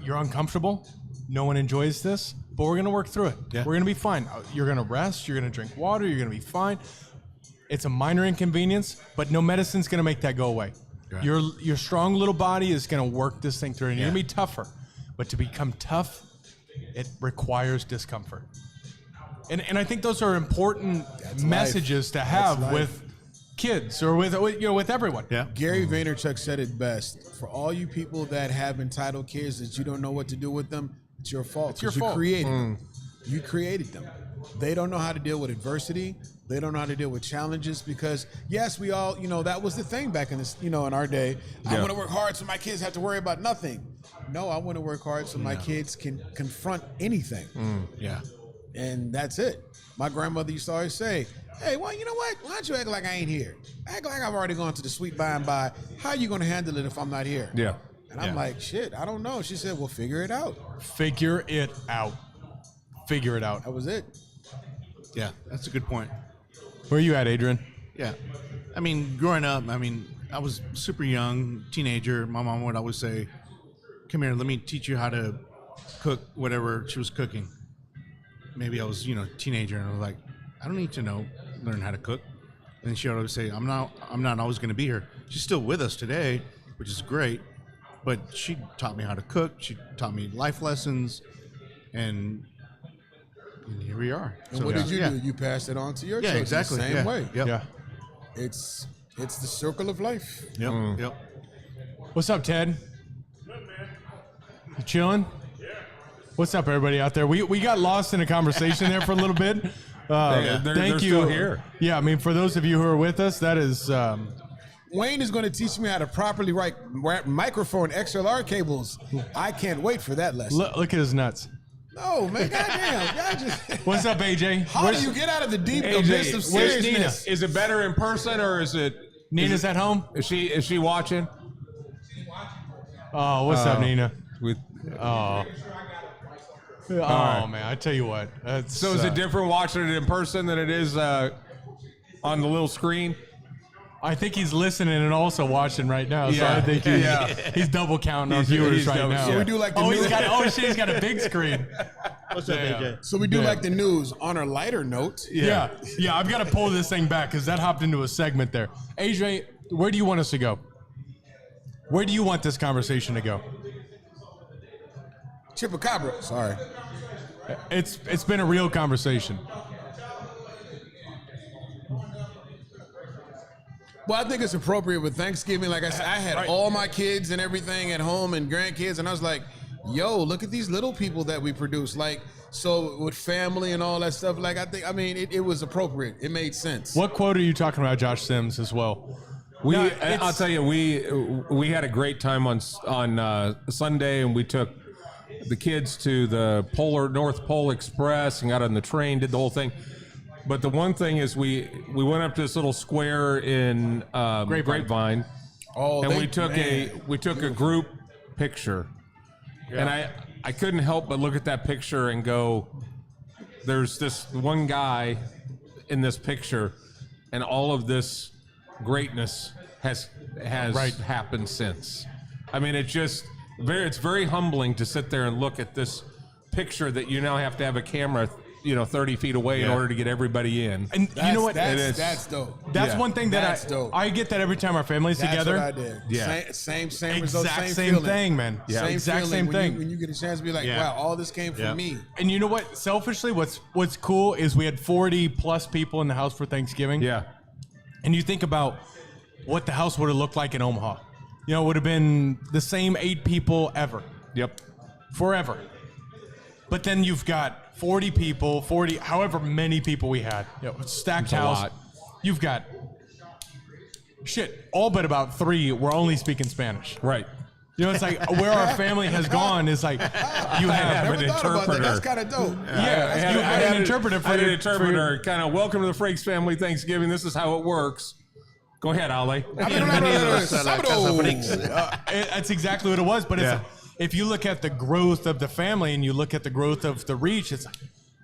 You're uncomfortable. No one enjoys this, but we're going to work through it. Yeah. We're going to be fine. You're going to rest. You're going to drink water. You're going to be fine. It's a minor inconvenience, but no medicine's going to make that go away. Right. Your strong little body is going to work this thing through, and you're Yeah. going to be tougher. But to become tough, it requires discomfort. And I think those are important messages to have with kids or with everyone. Yeah. Gary Vaynerchuk said it best. For all you people that have entitled kids that you don't know what to do with them, it's your fault. It's your 'cause fault. You created them. You created them. They don't know how to deal with adversity. They don't know how to deal with challenges because, yes, we all, that was the thing back in this, in our day. I want to work hard so my kids have to worry about nothing. No, I want to work hard so my kids can confront anything. Yeah. And that's it. My grandmother used to always say, hey, well, you know what? Why don't you act like I ain't here? Act like I've already gone to the sweet by and by. How are you going to handle it if I'm not here? Yeah. And I'm like, shit, I don't know. She said, well, figure it out. Figure it out. Figure it out. That was it. Yeah. That's a good point. Where are you at, Adrian? Yeah. Growing up, I was super young, teenager. My mom would always say, come here, let me teach you how to cook whatever she was cooking. maybe I was, teenager, and I was like, I don't need to learn how to cook. And she would always say, I'm not always going to be here. She's still with us today, which is great. But she taught me how to cook. She taught me life lessons, and here we are. And what did you do? You passed it on to your children exactly. the same way. Yep. Yeah. It's the circle of life. Yep. Yep. What's up, Ted? You chilling? Yeah. What's up, everybody out there? We got lost in a conversation there for a little bit. Thank they're you. still here. Yeah, I mean, for those of you who are with us, that is. Wayne is going to teach me how to properly write microphone XLR cables. I can't wait for that lesson. Look at his nuts. No, man, goddamn. Y'all just, What's up, AJ? how do you get out of the deep abyss of AJ, where's Nina? seriousness? Is it better in person or is it? Nina's at home? Is she watching? Oh, what's up, Nina? With Oh. Oh, man, I tell you what. That's, so is it different watching it in person than it is on the little screen? I think he's listening and also watching right now. So Yeah. I think he's double counting our viewers he's right double- now. So we do like the Oh, news. he's got a big screen. What's up, AJ? So we do Yeah. like the news. On a lighter note, Yeah. I've got to pull this thing back because that hopped into a segment there. AJ, where do you want us to go? Where do you want this conversation to go? Chupacabra. Sorry. It's been a real conversation. Well, I think it's appropriate with Thanksgiving. Like I said, I had all my kids and everything at home and grandkids, and I was like, yo, look at these little people that we produce. Like, so with family and all that stuff, like, it was appropriate. It made sense. What quote are you talking about, Josh Sims, as well? I'll tell you, we had a great time on Sunday, and we took the kids to the North Pole Express and got on the train, did the whole thing. But the one thing is we went up to this little square in Grapevine, and we took a group picture, and I couldn't help but look at that picture and go, there's this one guy in this picture, and all of this greatness has happened since. I mean, it's very humbling to sit there and look at this picture that you now have to have a camera 30 feet away in order to get everybody in. And you know what? That's dope. That's one thing That's that dope. I get that every time our family's That's together. what I did. Yeah. Same result, Exact same same feeling. thing, man. Same Exact feeling same when thing. when you get a chance to be like, wow, all this came from me. And you know what? Selfishly, what's cool is we had 40 plus people in the house for Thanksgiving. Yeah. And you think about what the house would have looked like in Omaha. It would have been the same 8 people ever. Yep. Forever. But then you've got 40 people, however many people we had. Stacked It's a house. lot. You've got all but about 3 were only speaking Spanish. Right. It's like where our family has gone is like you have Never an thought about that. interpreter. That's kind of dope. you had an interpreter for I had an your- interpreter. Kind of welcome to the Frakes family Thanksgiving. This is how it works. Go ahead, Ali. That's exactly what it was. But if you look at the growth of the family and you look at the growth of the reach, it's like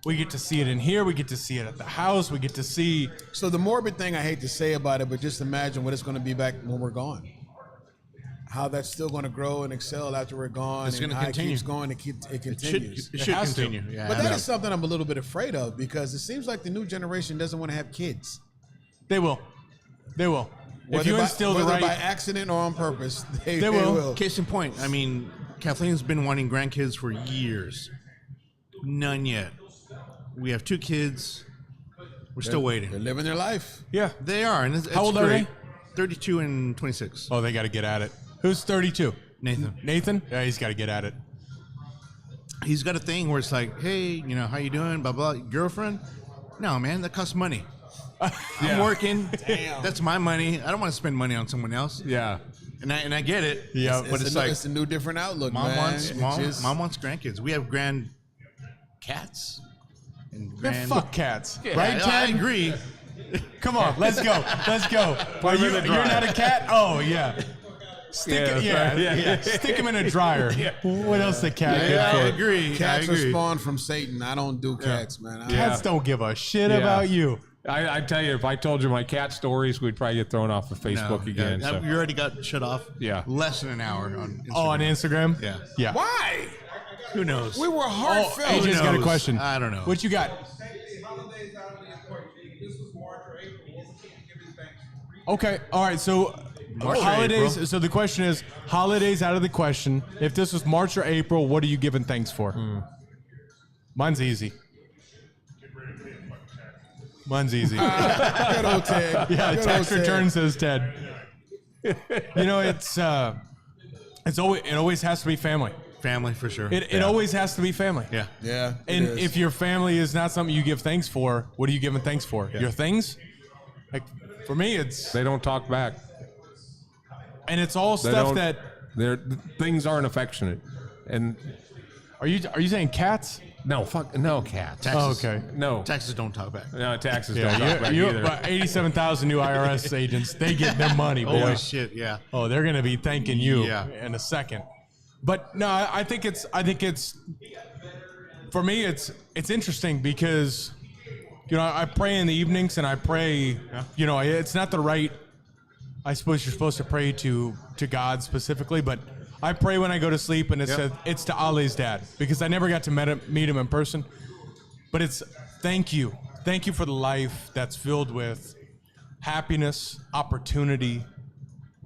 we get to see it in here. We get to see it at the house. We get to see. So the morbid thing I hate to say about it, but just imagine what it's going to be back when we're gone. How that's still going to grow and excel after we're gone. It's and going to how continue. It keeps going. It continues. It should has to. continue. Yeah. But that is something I'm a little bit afraid of because it seems like the new generation doesn't want to have kids. They will. They will. If Whether you by, instill the whether right. by accident or on purpose, they will. will. Case in point, I mean, Kathleen's been wanting grandkids for years. None yet. We have 2 kids. We're still They're waiting. living their life. Yeah. They are. And it's How old are great. they? 32 and 26. Oh, they got to get at it. Who's 32? Nathan. Nathan? Yeah, he's got to get at it. He's got a thing where it's like, hey, how you doing? Blah, blah. Girlfriend? No, man, that costs money. I'm working. Damn. That's my money. I don't want to spend money on someone else. Yeah. And I get it. Yeah, But it's like, it's a new different outlook, mom man. wants It's mom, just- mom wants grandkids. We have grand cats. And Man, grand fuck cats. Yeah, Right, I Ted? agree. Come on, let's go. Let's go. Are him you, in the you're dryer. not a cat? Oh, yeah. Stick it, Yeah. Stick him in a dryer. What else the cat I good for? agree. Cats I are agree. spawned from Satan. I don't do cats, man. Cats don't give a shit Yeah. about you. I tell you, if I told you my cat stories, we'd probably get thrown off of Facebook No, again. yeah, so. You already got shut off. Yeah. Less than an hour on Instagram. Oh, on Instagram? Yeah. Yeah. Why? Who knows? We were heartfelt. AJ's got a knows? question. I don't know. What you got? Holidays out of the equation. This was March or April. He can't give his thanks. Okay, all right. So March or holidays. April. So the question is, holidays out of the question. If this was March or April, what are you giving thanks for? Mine's easy. Mine's easy. Good old Ted. Yeah, Good tax old Ted. return says Ted. You know, it's always has to be family. Family for sure. It always has to be family. Yeah. Yeah. it And is. if your family is not something you give thanks for, what are you giving thanks for? Your things? Like for me, it's They don't talk back. and it's all They stuff don't, that. things aren't affectionate. And Are you saying cats? no, fuck, no cat. Taxes. Oh, okay. No, Taxes don't talk back. no taxes Yeah, don't talk back either. but 87,000 new IRS agents, they get their money, boy. Holy shit, yeah. Oh, they're gonna be thanking you Yeah. in a second. But no, I think it's for me it's interesting because I pray in the evenings and I pray it's not the right, I suppose you're supposed to pray to God specifically, but I pray when I go to sleep and it's to Ali's dad because I never got to meet him in person. But it's thank you for the life that's filled with happiness, opportunity.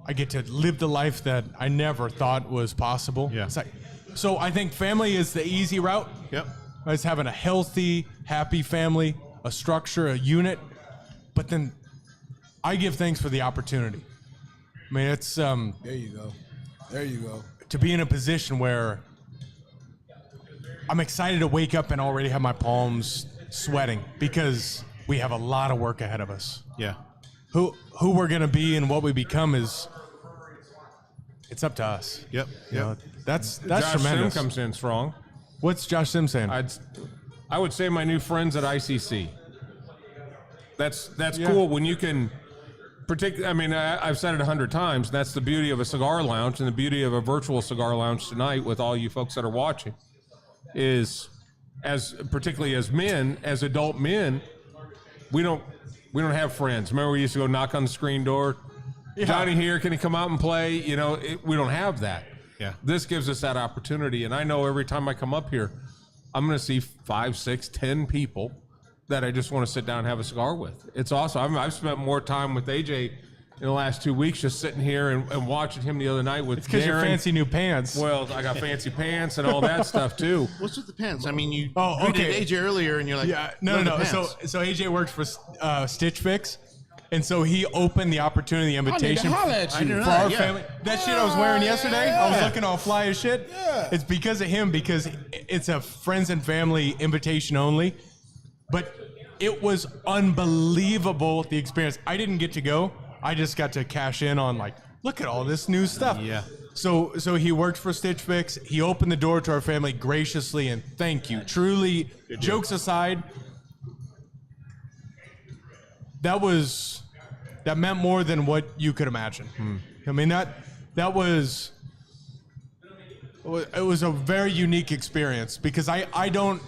I get to live the life that I never thought was possible. Yeah. It's like, so I think family is the easy route. Yep. It's having a healthy, happy family, a structure, a unit. But then I give thanks for the opportunity. I mean, it's There you go. There you go. to be in a position where I'm excited to wake up and already have my palms sweating because we have a lot of work ahead of us. Yeah. Who we're gonna be and what we become it's up to us. Yep. You know, Yep. that's Josh tremendous. Sim comes in strong. What's Josh Sim saying? I would say my new friends at ICC. That's Yeah. cool when you can. I mean, I've said it 100 times. That's the beauty of a cigar lounge and the beauty of a virtual cigar lounge tonight with all you folks that are watching. Is particularly as men, as adult men, we don't have friends. Remember, we used to go knock on the screen door. Yeah. Johnny here, can he come out and play? We don't have that. Yeah. This gives us that opportunity, and I know every time I come up here, I'm going to see 5, 6, 10 people that I just want to sit down and have a cigar with. It's awesome. I've spent more time with AJ in the last 2 weeks just sitting here and watching him the other night with Because your Darren. fancy new pants. Well, I got fancy pants and all that stuff too. What's with the pants? I mean, you Oh, okay. greeted AJ earlier, and you're like, Yeah, no. "Love the So pants." AJ works for Stitch Fix, and so he opened the opportunity, the invitation holler at for you. our Yeah. family. That shit I was wearing yesterday, I was Yeah. looking all fly as shit. Yeah. It's because of him, because it's a friends and family invitation only. But it was unbelievable, the experience. I didn't get to go. I just got to cash in on look at all this new stuff. Yeah. So he worked for Stitch Fix. He opened the door to our family graciously, and thank you. Truly, jokes aside, that meant more than what you could imagine. I mean, that was a very unique experience because I don't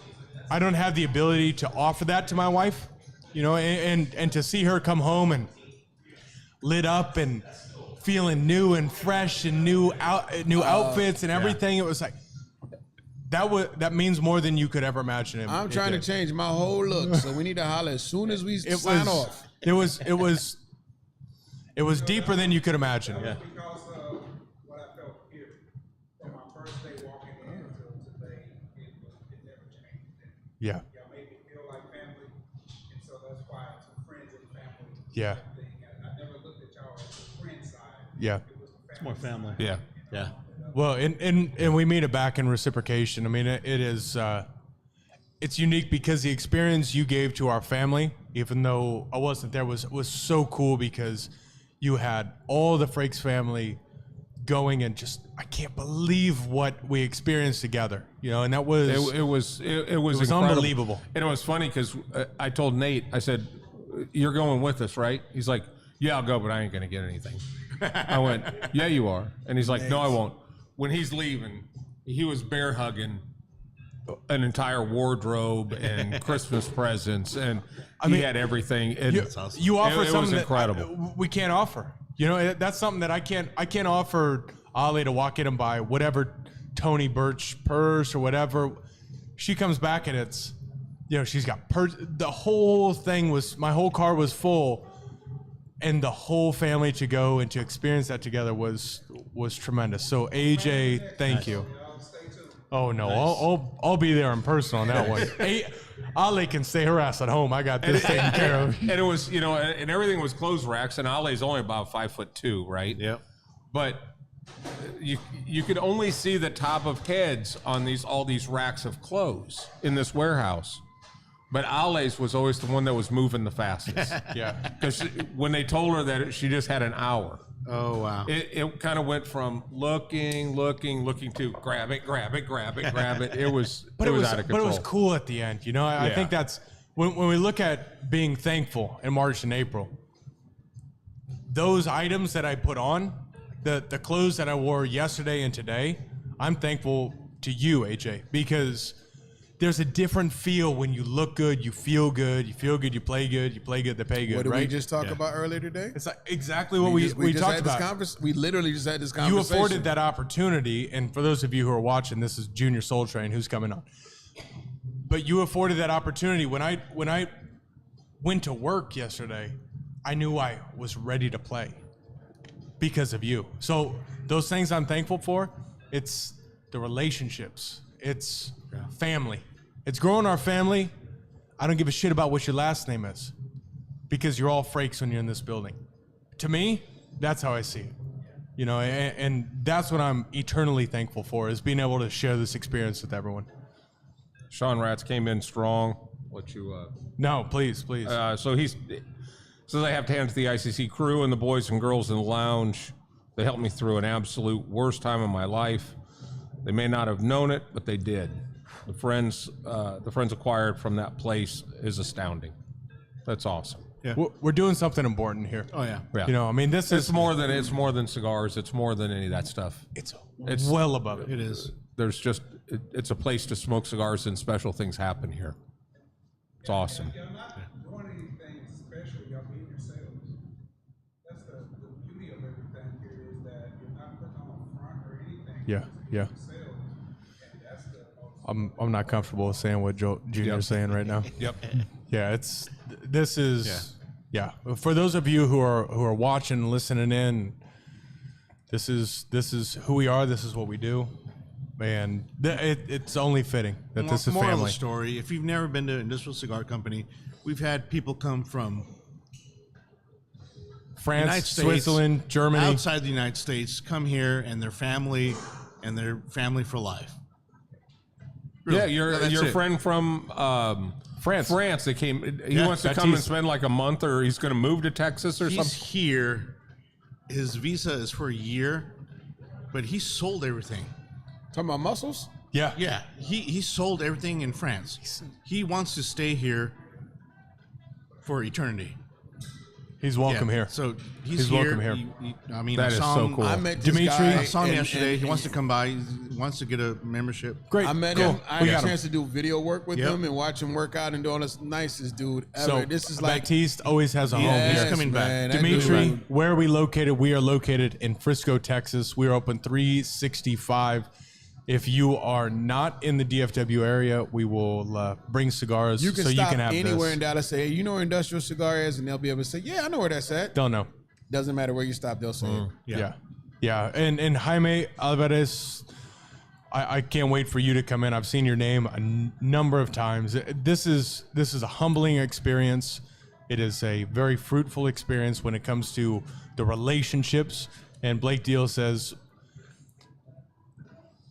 have the ability to offer that to my wife, and to see her come home and lit up and feeling new and fresh and new outfits and everything. It was like that means more than you could ever imagine. I'm trying to change my whole look, so we need to holler as soon as we sign off. It was deeper than you could imagine. Yeah. Because of what I felt here from my first day walking in until today, it never changed. Yeah. Y'all made me feel like family, and so that's why it's a friends and family Yeah. thing. I never looked at y'all as the friend side. Yeah. It was the family. More family. Yeah. Yeah. Well, and we mean it back in reciprocation. I mean, it is it's unique because the experience you gave to our family, even though I wasn't there, was so cool because you had all the Frakes family going and just I can't believe what we experienced together. And that was It was incredible. unbelievable. And it was funny because I told Nate, I said, "You're going with us, right?" He's like, "Yeah, I'll go, but I ain't gonna get anything." I went, "Yeah, you are." And he's like, "No, I won't." When he's leaving, he was bear hugging an entire wardrobe and Christmas presents, and he had everything. And You offer it something was incredible. that we can't offer. That's something that I can't offer Ali to walk in and buy whatever Tony Birch purse or whatever. She comes back and it's, she's got the whole thing my whole car was full, and the whole family to go and to experience that together was tremendous. So AJ, thank you. Oh no, I'll be there in person on that one. Ale can stay her ass at home. I got this taken care of. And it was, and everything was clothes racks, and Ale's only about 5'2", right? Yep. But you could only see the top of heads on all these racks of clothes in this warehouse. But Ale's was always the one that was moving the fastest. Yeah. Because when they told her that she just had an hour. Oh, wow. It kind of went from looking to grab it. It was out of control. But it was cool at the end. I think that's when we look at being thankful in March and April, those items that I put on, the clothes that I wore yesterday and today, I'm thankful to you, AJ, because there's a different feel when you look good, you feel good, you play good, they pay good. What did right? we just talk about earlier today? It's like exactly what we just talked had about. We literally just had this conversation. You afforded that opportunity, and for those of you who are watching, this is Junior Soul Train who's coming on. But you afforded that opportunity. When I went to work yesterday, I knew I was ready to play because of you. So those things I'm thankful for, it's the relationships. It's family. It's growing our family. I don't give a shit about what your last name is because you're all frakes when you're in this building. To me, that's how I see it. And that's what I'm eternally thankful for, is being able to share this experience with everyone. Sean Ratz came in strong. No, please. So he says I have to hand it to the ICC crew and the boys and girls in the lounge. They helped me through an absolute worst time of my life. They may not have known it, but they did. The friends acquired from that place is astounding. That's awesome. Yeah. We're doing something important here. Oh, yeah. Yeah. This It's is more than cigars. It's more than any of that stuff. It's well above it. It is. There's just it's a place to smoke cigars, and special things happen here. It's awesome. Y'all not doing anything special, y'all being yourselves. That's the beauty of everything here, is that you're not putting on a front or anything. Yeah. Yourself, and that's the I'm not comfortable with saying what Junior's saying right now. Yep. Yeah, this is for those of you who are watching and listening in, this is who we are, this is what we do. And it's only fitting that this is Moral of family. the story, if you've never been to Industrial Cigar Company, we've had people come from France, United States, Switzerland, Germany. outside the United States, come here and their family for life. Really. Yeah, That's your it. friend from France. They came. He wants to come and spend like a month, or he's going to move to Texas or He's something. here. His visa is for a year, but he sold everything. Talking about muscles? Yeah. Yeah, he sold everything in France. He wants to stay here for eternity. He's welcome Yeah, here. So He's here. welcome here. I mean, That I is saw so him, cool. I met this Dimitri, guy. I saw him and- yesterday. and He wants to come by. He wants to get a membership. Great. I met Cool. him. I We had got a him. chance to do video work with Yep. him and watch him work out and do all this. Nicest dude ever. So This is like Baptiste always has a home Yes, here. coming back. man, that Dimitri, dude- where are we located? We are located in Frisco, Texas. We are open 365. If you are not in the DFW area, we will bring cigars You can so stop you can have anywhere this. in Dallas. Say, hey, you know where Industrial Cigar is, and they'll be able to say, yeah, I know where that's at. Don't know. Doesn't matter where you stop, they'll say it. Yeah. And Jaime Alvarez, I can't wait for you to come in. I've seen your name a number of times. This is a humbling experience. It is a very fruitful experience when it comes to the relationships. And Blake Deal says,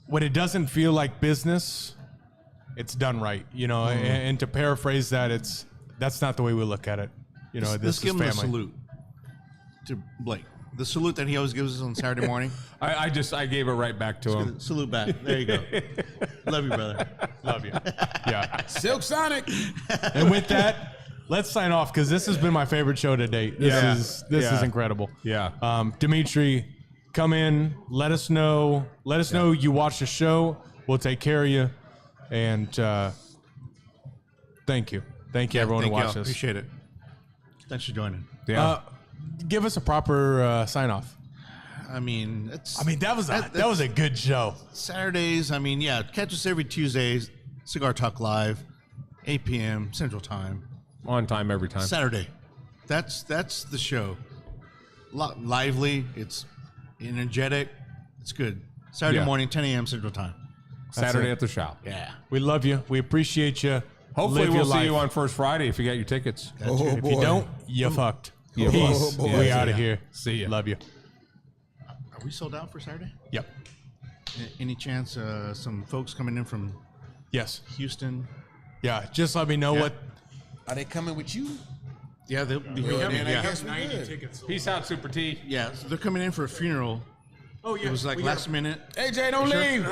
when it doesn't feel like business, it's done right. And to paraphrase that, that's not the way we look at it. Let's This give is him a family. salute to Blake. The salute that he always gives us on Saturday morning. I gave it right back to him. Salute back. There you go. Love you, brother. Love you. Yeah. Silk Sonic. And with that, let's sign off because this has been my favorite show to date. This is incredible. Yeah. Dimitri, come in. Let us know. Let us know you watched the show. We'll take care of you. And thank you. Thank you, everyone who Thank y'all. watched this. Appreciate it. Thanks for joining. Yeah. Give us a proper sign off. I mean, it's. that was a good show. Saturdays. I mean, yeah, catch us every Tuesdays. Cigar Talk Live, 8 p.m. Central Time. On time every time. Saturday. That's the show. Lively. It's energetic. It's good. Saturday Yeah. morning, 10 a.m. Central Time. Saturday at the shop. Yeah. We love you. We appreciate you. Hopefully Live your we'll see life. you on First Friday if you got your tickets. Oh, If boy. you don't, you fucked. You Peace. fucked. Oh, boy. We See out of ya. here. See ya. Love you. Are we sold out for Saturday? Yep. Any chance some folks coming in from Yes. Houston? Yeah. Just let me know what. Are they coming with you? Yeah, they'll be Well, here. then I Yeah. guess we good. Peace out, Super T. Yeah, so they're coming in for a funeral. Oh, yeah. It was like last minute. AJ, don't leave.